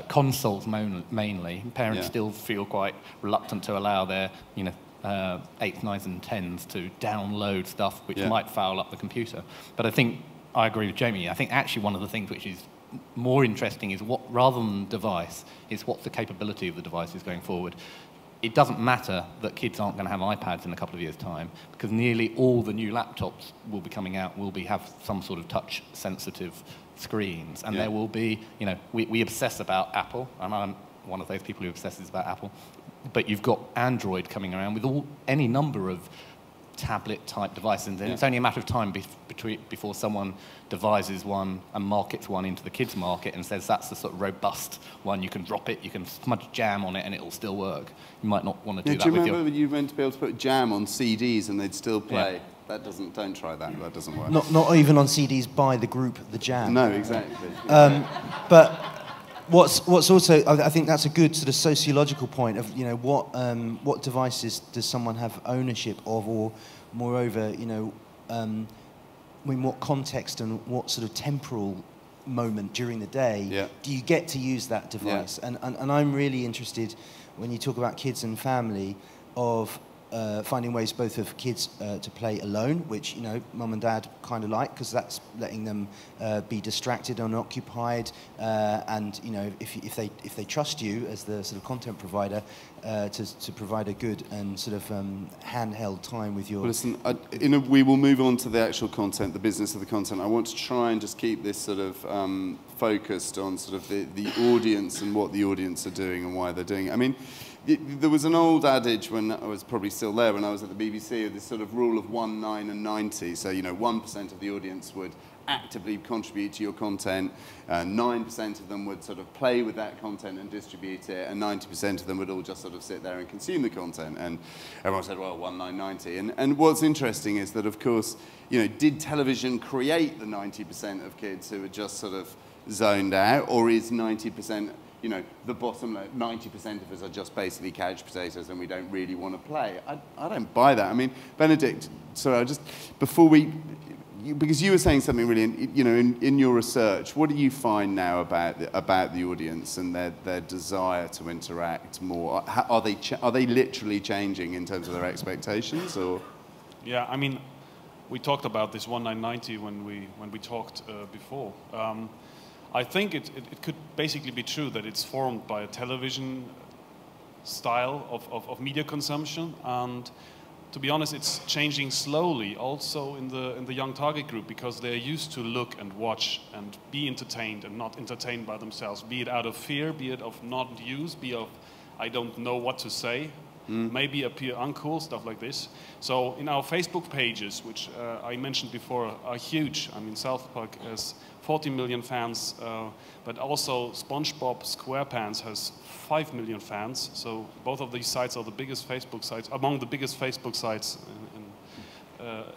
consoles mainly. Parents still feel quite reluctant to allow their, 8s, 9s and 10s to download stuff which might foul up the computer. But I think, I agree with Jamie, I think actually one of the things which is more interesting is what, rather than device, is what's the capability of the devices going forward. It doesn't matter that kids aren't going to have iPads in a couple of years' time, because nearly all the new laptops will be coming out will have some sort of touch-sensitive screens, and there will be, we obsess about Apple, and I'm one of those people who obsesses about Apple, but you've got Android coming around with any number of tablet-type devices, and it's only a matter of time before someone devises one and markets one into the kids' market and says that's the sort of robust one. You can drop it, you can smudge jam on it, and it'll still work. You might not want to do that. Do you remember you were meant to be able to put jam on CDs and they'd still play? that doesn't, don't try that, that doesn't work. Not even on CDs by the group The Jam. No, exactly. But what's also, I think that's a good sort of sociological point of, you know, what devices does someone have ownership of, or moreover, you know, in what context and what sort of temporal moment during the day do you get to use that device? And I'm really interested, when you talk about kids and family, of finding ways both of kids to play alone, which, you know, mum and dad kind of like, because that's letting them be distracted and occupied, and, you know, if they trust you as the sort of content provider to provide a good and sort of handheld time with your... Well, listen, we will move on to the actual content, the business of the content. I want to try and just keep this sort of focused on sort of the audience and what the audience are doing and why they're doing it. I mean, there was an old adage when I was probably still there when I was at the BBC, of this sort of rule of 1, 9 and 90. So, you know, 1% of the audience would actively contribute to your content, 9% of them would sort of play with that content and distribute it, and 90% of them would all just sort of sit there and consume the content. And everyone said, well, 1, 9, 90. And what's interesting is that, of course, you know, did television create the 90% of kids who are just sort of zoned out, or is 90%... you know, the bottom 90% of us are just basically couch potatoes and we don't really want to play. I don't buy that. I mean, Benedikt, sorry, before because you were saying something really, you know, in your research, what do you find now about the audience and their desire to interact more? Are they literally changing in terms of their expectations, or? Yeah, I mean, we talked about this 1990 when we talked before. I think it could basically be true that it's formed by a television style of media consumption, and to be honest, it's changing slowly also in the young target group, because they're used to look and watch and be entertained and not entertained by themselves, be it out of fear, be it of not use, be of I don't know what to say, maybe appear uncool, stuff like this. So in our Facebook pages, which I mentioned before, are huge. I mean, South Park has 40 million fans, but also SpongeBob SquarePants has 5 million fans. So both of these sites are the biggest Facebook sites, among the biggest Facebook sites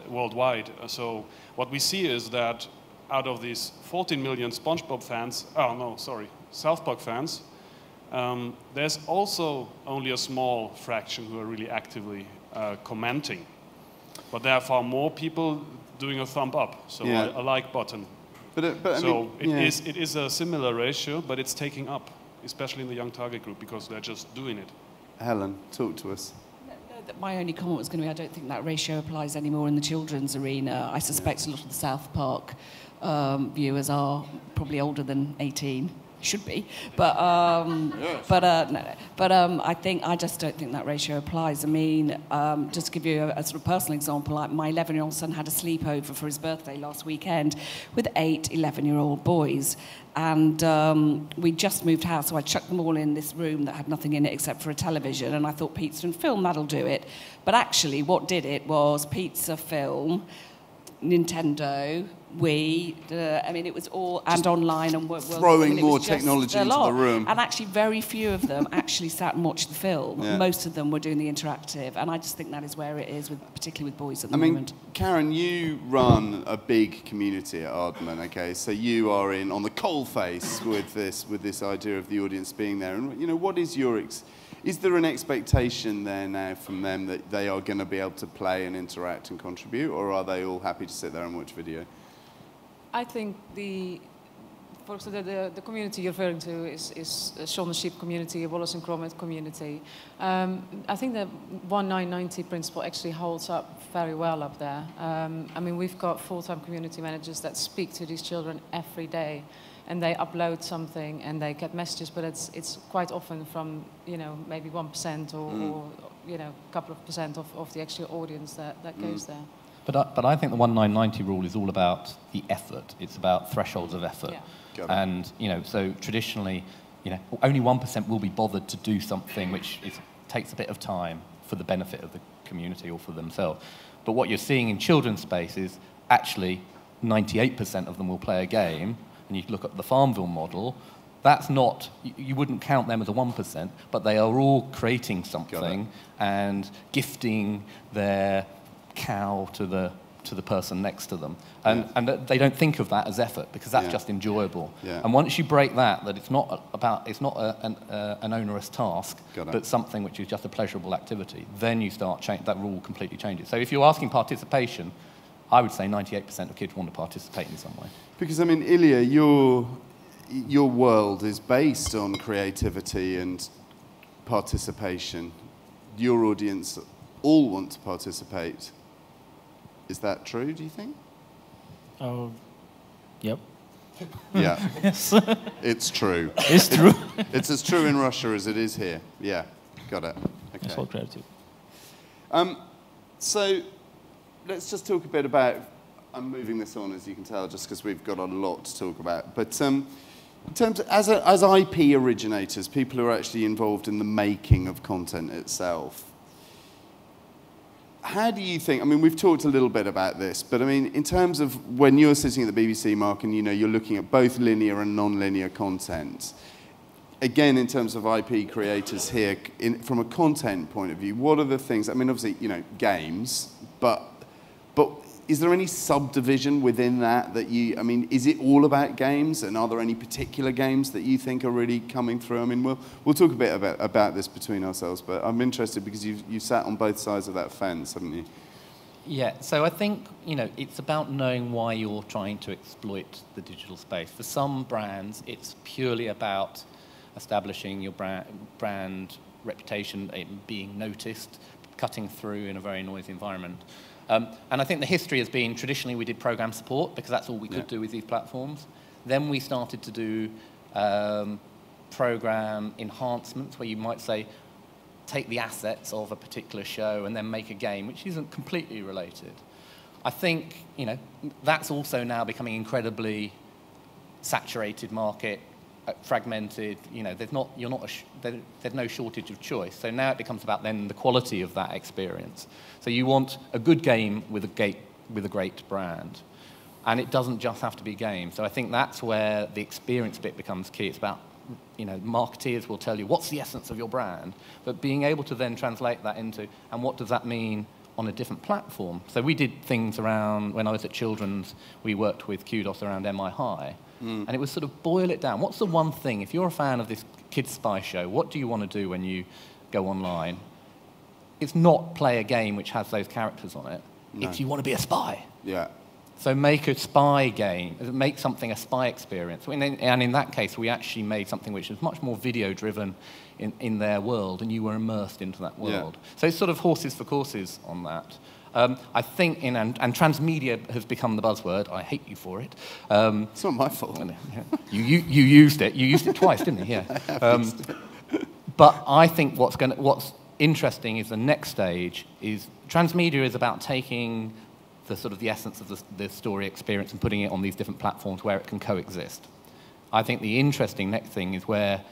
worldwide. So what we see is that out of these 14 million SpongeBob fans, South Park fans, there's also only a small fraction who are really actively commenting. But there are far more people doing a thumb up, so a like button. It is a similar ratio, but it's taking up, especially in the young target group, because they're just doing it. Helen, talk to us. My only comment was going to be, I don't think that ratio applies anymore in the children's arena. I suspect a lot of the South Park viewers are probably older than 18. Should be, but I just don't think that ratio applies. I mean, just to give you a sort of personal example, like my 11-year-old son had a sleepover for his birthday last weekend with 8 11-year-old boys, and we just moved house, so I chucked them all in this room that had nothing in it except for a television, and I thought pizza and film, that'll do it. But actually, what did it was pizza, film, Nintendo, Wii, I mean, it was all, and online, and throwing more technology into the room. And actually, very few of them actually sat and watched the film. Yeah. Most of them were doing the interactive, and I just think that is where it is, particularly with boys at the moment. Karen, you run a big community at Aardman, okay? So you are on the coalface with this idea of the audience being there, and you know, what is your is there an expectation there now from them that they are going to be able to play and interact and contribute, or are they all happy to sit there and watch video? I think the community you're referring to is a Shaun the Sheep community, a Wallace and Gromit community. I think the 1990 principle actually holds up very well up there. I mean, we've got full-time community managers that speak to these children every day, and they upload something and they get messages, but it's quite often from, you know, maybe 1% or you know, a couple of percent of the actual audience that goes there. But I think the 1990 rule is all about the effort. It's about thresholds of effort. Yeah. And, you know, so traditionally, you know, only 1% will be bothered to do something which takes a bit of time for the benefit of the community or for themselves. But what you're seeing in children's space is actually 98% of them will play a game, and you look at the Farmville model, that's not, you wouldn't count them as a 1%, but they are all creating something and gifting their cow to the to the person next to them. And they don't think of that as effort because that's just enjoyable. And once you break that it's not an onerous task, but something which is just a pleasurable activity, then you start that rule completely changes. So if you're asking participation, I would say 98% of kids want to participate in some way. Because, I mean, Ilya, your world is based on creativity and participation. Your audience all want to participate. Is that true, do you think? Yep. Yeah. Yes. It's true. It's true. It's as true in Russia as it is here. Yeah, got it. Okay. It's all creative. So let's just talk a bit about, I'm moving this on, as you can tell, just because we've got a lot to talk about. But in terms of, as IP originators, people who are actually involved in the making of content itself, how do you think, I mean, we've talked a little bit about this, but I mean, in terms of when you're sitting at the BBC, Marc, and you're looking at both linear and non-linear content, again, in terms of IP creators here, from a content point of view, what are the things, I mean, obviously, games, but is there any subdivision within that I mean, is it all about games, and are there any particular games that you think are really coming through? I mean, we'll talk a bit about this between ourselves, but I'm interested because you've sat on both sides of that fence, haven't you? Yeah, so I think, it's about knowing why you're trying to exploit the digital space. For some brands, it's purely about establishing your brand reputation, being noticed, cutting through in a very noisy environment. And I think the history has been, traditionally we did program support because that's all we could do with these platforms. Then we started to do program enhancements where you might say, take the assets of a particular show and then make a game, which isn't completely related. I think, that's also now becoming incredibly saturated market, fragmented, there's no shortage of choice. So now it becomes about then the quality of that experience. So you want a good game with a great brand. And it doesn't just have to be games. So I think that's where the experience bit becomes key. It's about, marketeers will tell you what's the essence of your brand, but being able to then translate that into, and what does that mean on a different platform? So we did things around, when I was at Children's, we worked with Kudos around MI High. And it was sort of boil it down. What's the one thing, if you're a fan of this kids' spy show, what do you want to do when you go online? It's not play a game which has those characters on it. No. It's you want to be a spy. Yeah. So make a spy game, make something a spy experience. And in that case, we actually made something which was much more video-driven in their world, and you were immersed into that world. Yeah. So it's sort of horses for courses on that. I think, and transmedia has become the buzzword. I hate you for it. It's not my fault. You used it. You used it twice, didn't you? Yeah. But I think what's interesting is the next stage is transmedia is about taking the sort of the essence of the story experience and putting it on these different platforms where it can coexist. I think the interesting next thing is where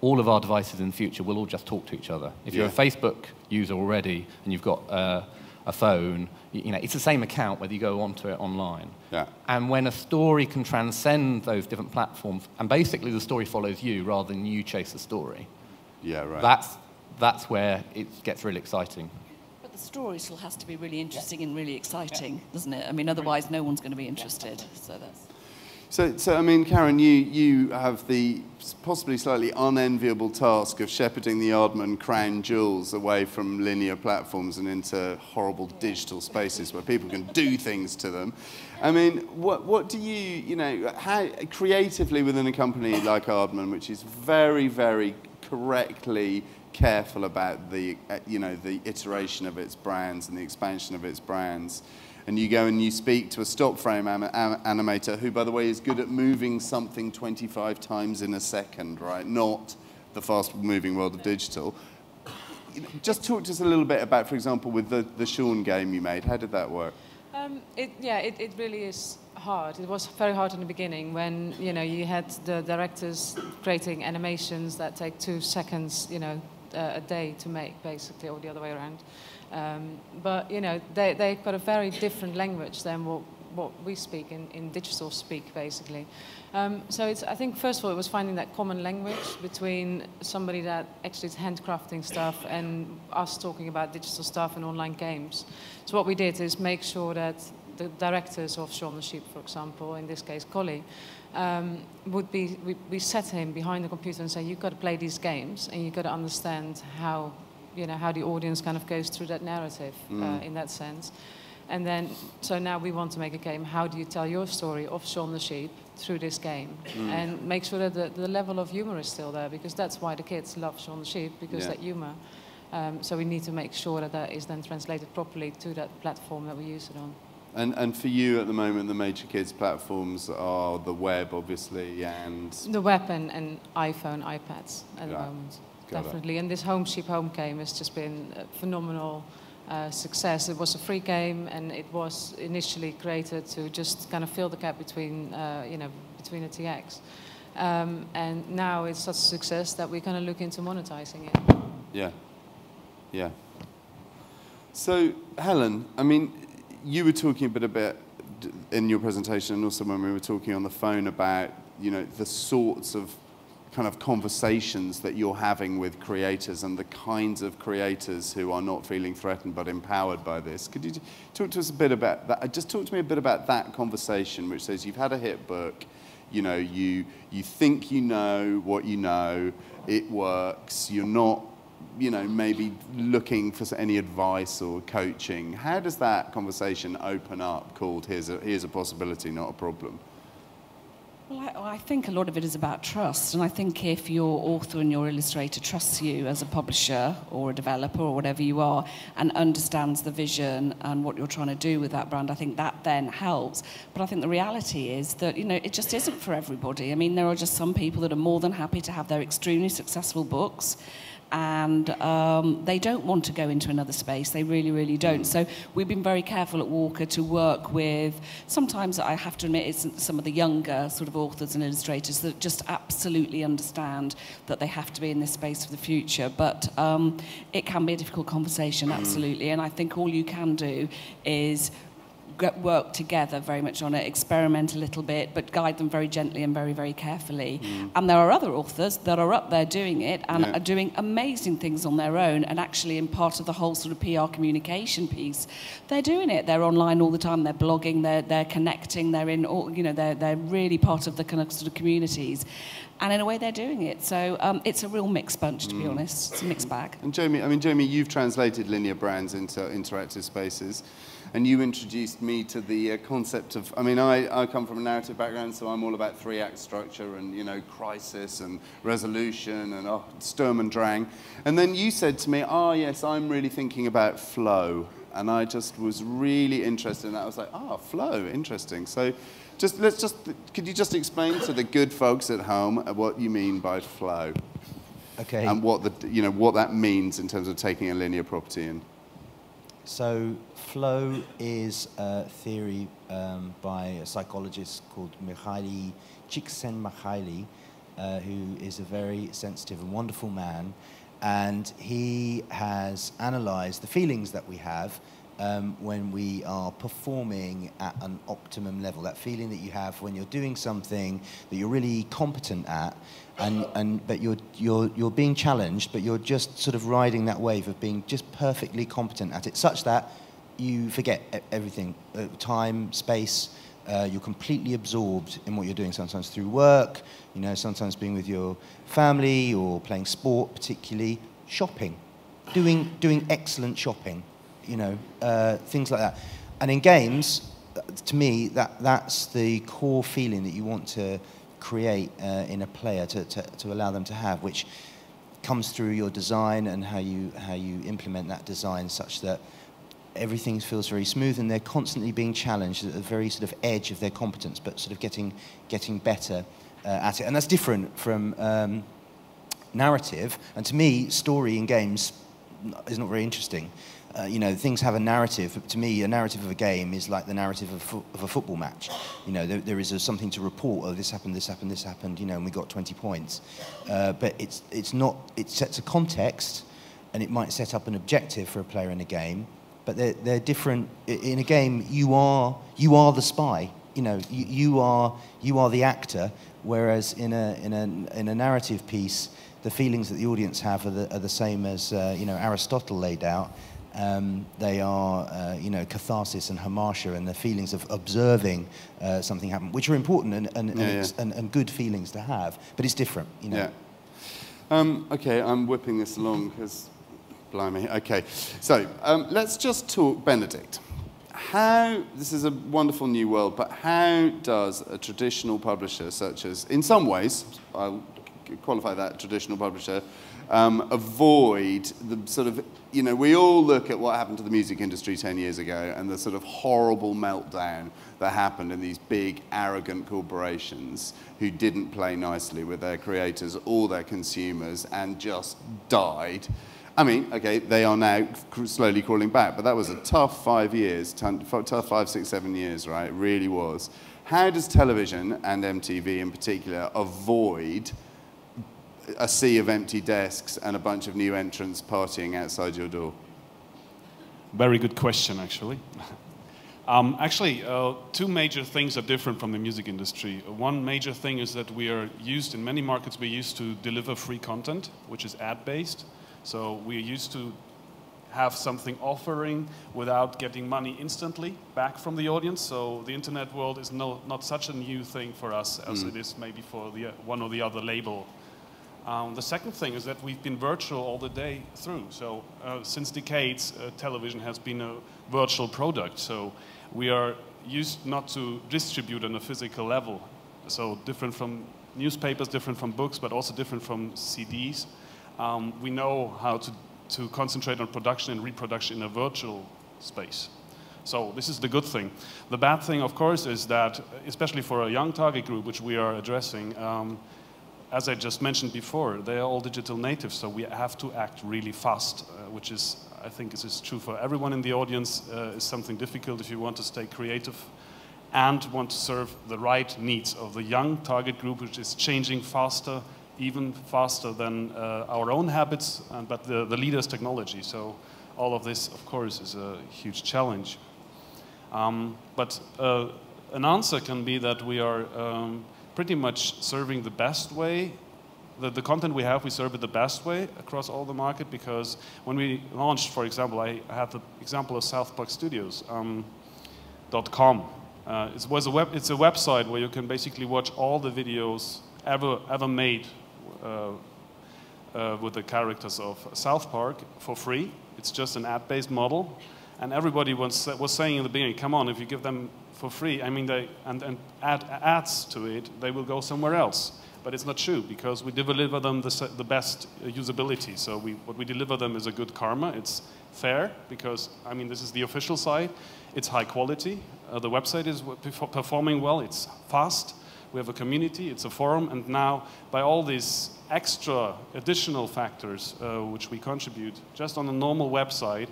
all of our devices in the future will all just talk to each other. If you're a Facebook user already and you've got a phone, it's the same account whether you go onto it online. Yeah. And when a story can transcend those different platforms, and basically the story follows you rather than you chase the story. Yeah, right. That's where it gets really exciting. But the story still has to be really interesting and really exciting, doesn't it? I mean, otherwise no one's going to be interested. So that's. So I mean, Karen, you have the possibly slightly unenviable task of shepherding the Aardman crown jewels away from linear platforms and into horrible digital spaces where people can do things to them. I mean, what do how creatively within a company like Aardman, which is very, very correctly careful about the iteration of its brands and the expansion of its brands, and you go and you speak to a stock frame animator who, by the way, is good at moving something 25 times in a second, right? Not the fast-moving world of digital. Just talk to us a little bit about, for example, with the Sean game you made. How did that work? It really is hard. It was very hard in the beginning when you had the directors creating animations that take 2 seconds, a day to make, basically, or the other way around. But they've got a very different language than what we speak in digital speak, basically. So I think first of all it was finding that common language between somebody that actually is handcrafting stuff and us talking about digital stuff and online games. So what we did is make sure that the directors of Shaun the Sheep, for example, in this case Collie, we set him behind the computer and say, you've got to play these games and you've got to understand how, how the audience kind of goes through that narrative in that sense. And then, so now we want to make a game, how do you tell your story of Shaun the Sheep through this game? And make sure that the level of humor is still there, because that's why the kids love Shaun the Sheep, because that humor. So we need to make sure that that is then translated properly to that platform that we use it on. And for you at the moment, the major kids platforms are the web, obviously, and... The web and iPhone, iPads at the moment, definitely. And this Home Sheep Home game has just been a phenomenal success. It was a free game, and it was initially created to just kind of fill the gap between, between the TX. And now it's such a success that we're going to look into monetizing it. Yeah, yeah. So, Helen, I mean, you were talking a bit in your presentation, and also when we were talking on the phone about, the sorts of kind of conversations that you're having with creators and the kinds of creators who are not feeling threatened but empowered by this. Could you talk to us a bit about that? Just talk to me a bit about that conversation, which says you've had a hit book, you think you know what you know, it works, you're not, maybe looking for any advice or coaching. How does that conversation open up called here's a possibility, not a problem? Well, I think a lot of it is about trust, and I think if your author and your illustrator trusts you as a publisher or a developer or whatever you are, and understands the vision and what you're trying to do with that brand, I think that then helps. But I think the reality is that, it just isn't for everybody. I mean, there are just some people that are more than happy to have their extremely successful books, and they don't want to go into another space. They really, really don't. So we've been very careful at Walker to work with, sometimes I have to admit, it's some of the younger sort of authors and illustrators that just absolutely understand that they have to be in this space for the future. But it can be a difficult conversation, absolutely. And I think all you can do is work together very much on it, experiment a little bit, but guide them very gently and very, very carefully. And there are other authors that are up there doing it and are doing amazing things on their own, and actually in part of the whole sort of PR communication piece, they're doing it. They're online all the time, they're blogging, they're connecting, they're in, they're really part of the kind of sort of communities. And in a way, they're doing it. So it's a real mixed bunch, to be honest. It's a mixed bag. And Jamie, you've translated linear brands into interactive spaces. And you introduced me to the concept of, I come from a narrative background, so I'm all about 3-act structure and, crisis and resolution and Sturm und Drang. And then you said to me, yes, I'm really thinking about flow. And I just was really interested in that. I was like, flow, interesting. So could you just explain to the good folks at home what you mean by flow? Okay. And what what that means in terms of taking a linear property in. So flow is a theory by a psychologist called Csikszentmihalyi, who is a very sensitive and wonderful man, and he has analysed the feelings that we have when we are performing at an optimum level. That feeling that you have when you're doing something that you're really competent at, but you're being challenged, but you're just sort of riding that wave of being just perfectly competent at it, such that you forget everything, time, space. You're completely absorbed in what you're doing, sometimes through work, sometimes being with your family or playing sport, particularly shopping, doing excellent shopping, things like that. And in games, to me, that's the core feeling that you want to create in a player to allow them to have, which comes through your design and how you implement that design such that everything feels very smooth and they're constantly being challenged at the very sort of edge of their competence, but sort of getting better at it. And that's different from narrative. And to me, story in games is not very interesting. Things have a narrative. But to me, a narrative of a game is like the narrative of a football match. There is something to report. Oh, this happened, and we got 20 points. But it's not. It sets a context, and it might set up an objective for a player in a game. But they're different. In a game, you are the spy. You are the actor. Whereas in a narrative piece, the feelings that the audience have are the same as Aristotle laid out. They are, you know, catharsis and hamartia and the feelings of observing something happen, which are important and good feelings to have, but it's different, you know. Yeah. Okay, I'm whipping this along because, blimey. Okay, so let's just talk Benedikt. This is a wonderful new world, but how does a traditional publisher such as, in some ways, I'll qualify that, traditional publisher, avoid the sort of, you know, we all look at what happened to the music industry 10 years ago and the sort of horrible meltdown that happened in these big, arrogant corporations who didn't play nicely with their creators or their consumers and just died. I mean, okay, they are now slowly crawling back, but that was a tough 5 years, tough 5, 6, 7 years, right? It really was. How does television, and MTV in particular, avoid a sea of empty desks and a bunch of new entrants partying outside your door? Very good question, actually. Two major things are different from the music industry. One major thing is that we are used, in many markets, we're used to deliver free content, which is ad-based. So we're used to have something offering without getting money instantly back from the audience. So the internet world is not such a new thing for us as it is maybe for the one or the other label. The second thing is that we've been virtual all the day through. So since decades, television has been a virtual product. So we are used not to distribute on a physical level. So different from newspapers, different from books, but also different from CDs. We know how to concentrate on production and reproduction in a virtual space. So this is the good thing. The bad thing, of course, is that, especially for a young target group, which we are addressing, as I just mentioned before, they are all digital natives, so we have to act really fast, which is, I think is true for everyone in the audience, is something difficult if you want to stay creative and want to serve the right needs of the young target group, which is changing faster, even faster than our own habits, but the leader's technology. So all of this, of course, is a huge challenge. But an answer can be that we are pretty much serving the best way. The content we have, we serve it the best way across all the market, because when we launched, for example, I had the example of South Park Studios.com. It's a website where you can basically watch all the videos ever made with the characters of South Park for free. It's just an ad-based model, and everybody was saying in the beginning, come on, if you give them for free, I mean, and add ads to it, they will go somewhere else. But it's not true, because we deliver them the best usability. So what we deliver them is a good karma. It's fair, because, I mean, this is the official side. It's high quality. The website is performing well. It's fast. We have a community. It's a forum. And now, by all these extra additional factors which we contribute, just on a normal website,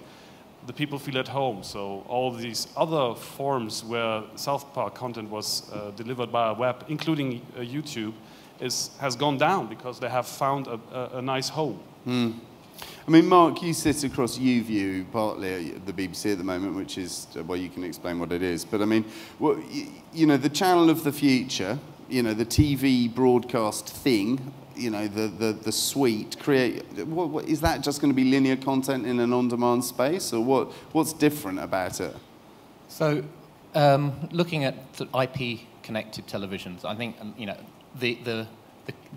the people feel at home. So all these other forms where South Park content was delivered by a web, including YouTube, has gone down because they have found a nice home. Mm. I mean, Marc, you sit across YouView, partly at the BBC at the moment, which is, well, you can explain what it is. But I mean, well, you know, the channel of the future, you know, the TV broadcast thing, you know, the suite, what, is that just going to be linear content in an on-demand space, or what's different about it? So, looking at IP-connected televisions, I think, you know,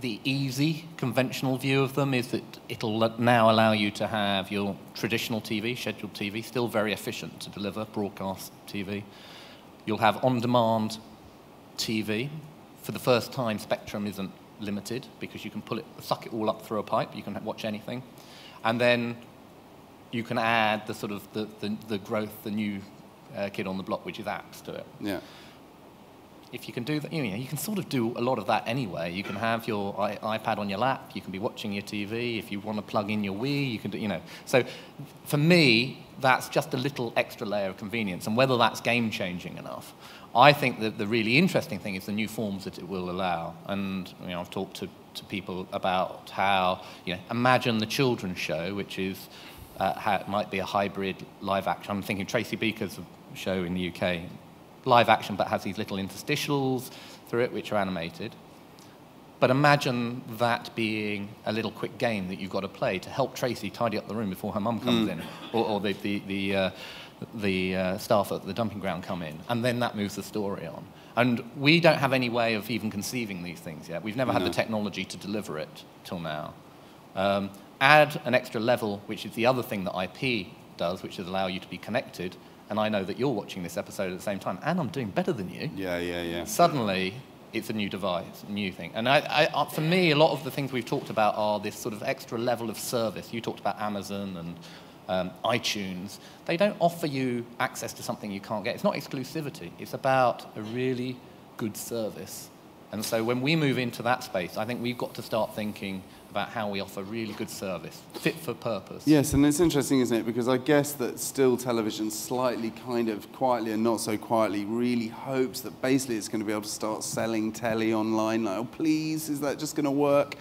the easy, conventional view of them is that it'll now allow you to have your traditional TV, scheduled TV, still very efficient to deliver broadcast TV. You'll have on-demand TV. For the first time, spectrum isn't limited, because you can suck it all up through a pipe. You can watch anything, and then you can add the sort of the growth, the new kid on the block, which is apps to it. Yeah. If you can do that, you know, you can sort of do a lot of that anyway. You can have your iPad on your lap. You can be watching your TV. If you want to plug in your Wii, you can do, you know. So for me, that's just a little extra layer of convenience. And whether that's game-changing enough, I think that the really interesting thing is the new forms that it will allow. And, you know, I've talked to people about how, you know, imagine the children's show, which is how it might be a hybrid live action. I'm thinking Tracy Beaker's show in the UK. Live action, but has these little interstitials through it, which are animated. But imagine that being a little quick game that you've got to play to help Tracy tidy up the room before her mum comes in, or the staff at the dumping ground come in, and then that moves the story on. And we don't have any way of even conceiving these things yet. We've never had the technology to deliver it till now. Add an extra level, which is the other thing that IP does, which is allow you to be connected, and I know that you're watching this episode at the same time, and I'm doing better than you. Yeah. Suddenly, it's a new device, a new thing. And for me, a lot of the things we've talked about are this sort of extra level of service. You talked about Amazon and iTunes. They don't offer you access to something you can't get. It's not exclusivity. It's about a really good service. And so when we move into that space, I think we've got to start thinking about how we offer really good service, fit for purpose. Yes, and it's interesting, isn't it? Because I guess that still television slightly kind of quietly and not so quietly really hopes that basically it's going to be able to start selling telly online. Like, oh, please, is that just going to work?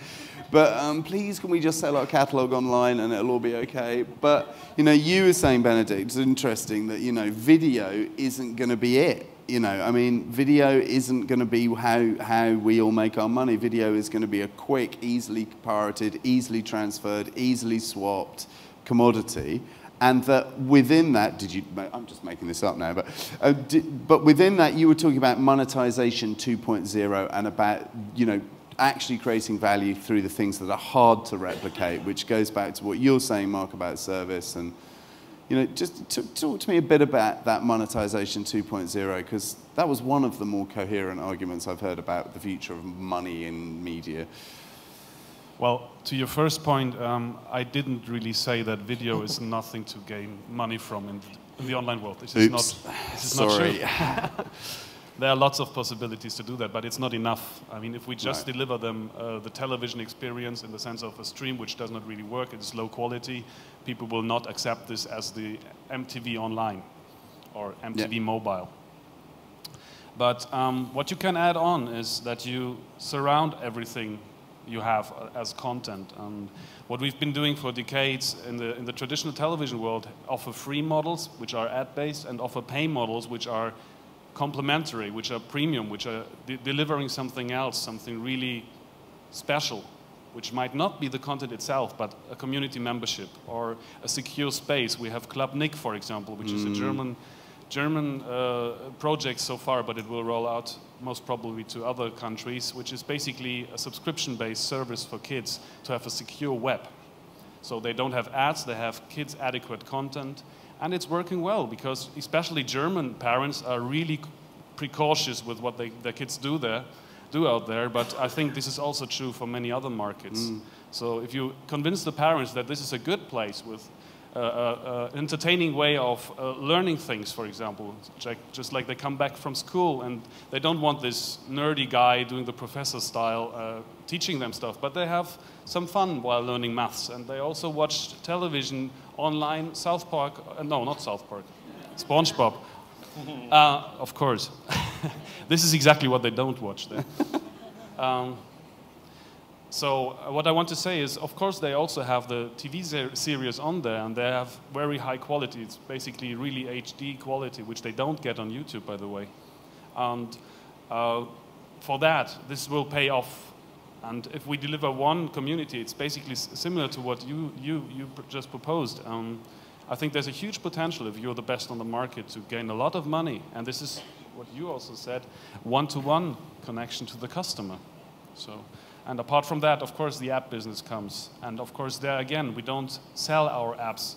But please, can we just sell our catalogue online and it'll all be okay? But, you know, you were saying, Benedikt, it's interesting that, you know, video isn't going to be it. You know, I mean, video isn't going to be how we all make our money. Video is going to be a quick, easily pirated, easily transferred, easily swapped commodity. And that within that, I'm just making this up now, but within that, you were talking about monetization 2.0 and about, you know, actually creating value through the things that are hard to replicate, which goes back to what you're saying, Marc, about service. And you know, just talk to me a bit about that monetization 2.0, because that was one of the more coherent arguments I've heard about the future of money in media. Well, to your first point, I didn't really say that video is nothing to gain money from in the online world. This is not true. There are lots of possibilities to do that, but it's not enough. I mean, if we just deliver them the television experience in the sense of a stream which does not really work, it's low quality, people will not accept this as the MTV online or MTV mobile. But what you can add on is that you surround everything you have as content. What we've been doing for decades in the traditional television world, offer free models, which are ad-based, and offer pay models, which are complementary, which are premium, which are delivering something else, something really special, which might not be the content itself, but a community membership or a secure space. We have Club Nick, for example, which is a German project so far, but it will roll out most probably to other countries, which is basically a subscription-based service for kids to have a secure web. So they don't have ads, they have kids adequate content. And it's working well, because especially German parents are really precautious with what their kids do out there, but I think this is also true for many other markets. So if you convince the parents that this is a good place with an entertaining way of learning things, for example, just like they come back from school and they don't want this nerdy guy doing the professor style teaching them stuff, but they have some fun while learning maths, and they also watch television online. South Park, no, not South Park, SpongeBob, of course. This is exactly what they don't watch there. So what I want to say is, of course, they also have the TV series on there, and they have very high quality. It's basically really HD quality, which they don't get on YouTube, by the way. And for that, this will pay off. And if we deliver one community, it's basically similar to what you just proposed. I think there's a huge potential, if you're the best on the market, to gain a lot of money. And this is what you also said, one-to-one connection to the customer. So, and apart from that, of course, the app business comes. And of course, there again, we don't sell our apps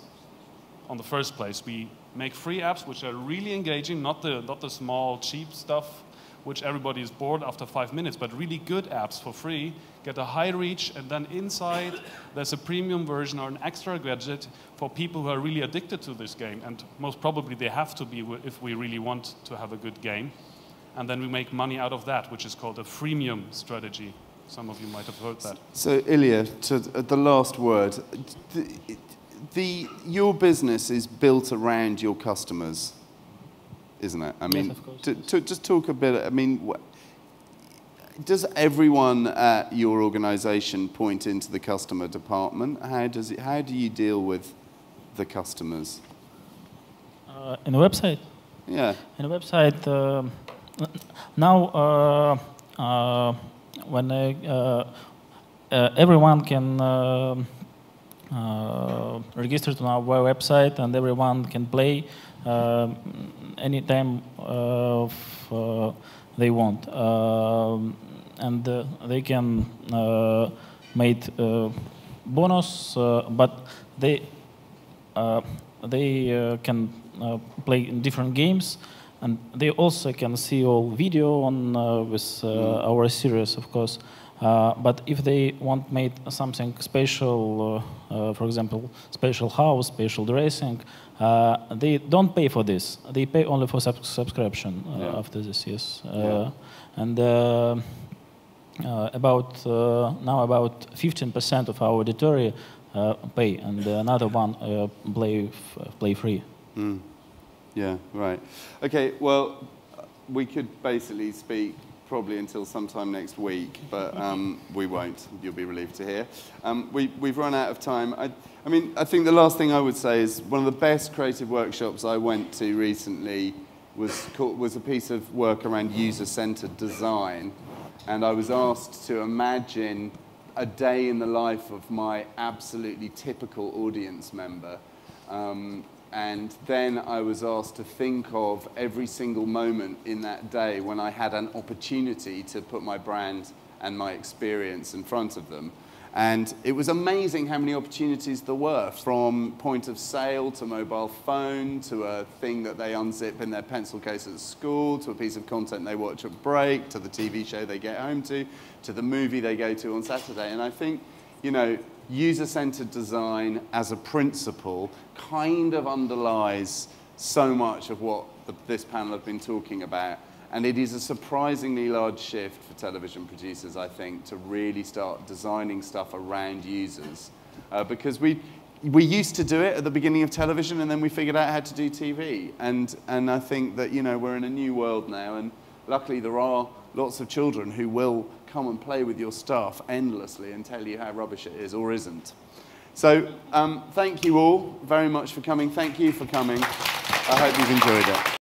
on the first place. We make free apps which are really engaging, not the small, cheap stuff which everybody is bored after 5 minutes, but really good apps for free, get a high reach, and then inside there's a premium version or an extra gadget for people who are really addicted to this game, and most probably they have to be if we really want to have a good game. And then we make money out of that, which is called a freemium strategy. Some of you might have heard that. So Ilya, to the last word, your business is built around your customers, isn't it? I mean, yes, of course. Just talk a bit, I mean, does everyone at your organization point into the customer department? How do you deal with the customers? In the website? Yeah. In the website, now when everyone can register to our website, and everyone can play anytime they want, and they can make bonus, but they can play in different games, and they also can see all video on with our series, of course. But if they want make something special, for example, special house, special dressing, they don't pay for this. They pay only for subscription after this, yes. And about now about 15% of our auditory pay, and another one play free. Mm. Yeah, right. Okay, well, we could basically speak probably until sometime next week, but we won't. You'll be relieved to hear. We've run out of time. I mean, I think the last thing I would say is one of the best creative workshops I went to recently was a piece of work around user-centered design, and I was asked to imagine a day in the life of my absolutely typical audience member. And then I was asked to think of every single moment in that day when I had an opportunity to put my brand and my experience in front of them. And it was amazing how many opportunities there were, from point of sale to mobile phone, to a thing that they unzip in their pencil case at school, to a piece of content they watch at break, to the TV show they get home to the movie they go to on Saturday. And I think, you know, user-centered design as a principle kind of underlies so much of what this panel have been talking about. And it is a surprisingly large shift for television producers, I think, to really start designing stuff around users. Because we used to do it at the beginning of television, and then we figured out how to do TV. And I think that, you know, we're in a new world now, and luckily there are lots of children who will come and play with your stuff endlessly and tell you how rubbish it is or isn't. So thank you all very much for coming. Thank you for coming. I hope you've enjoyed it.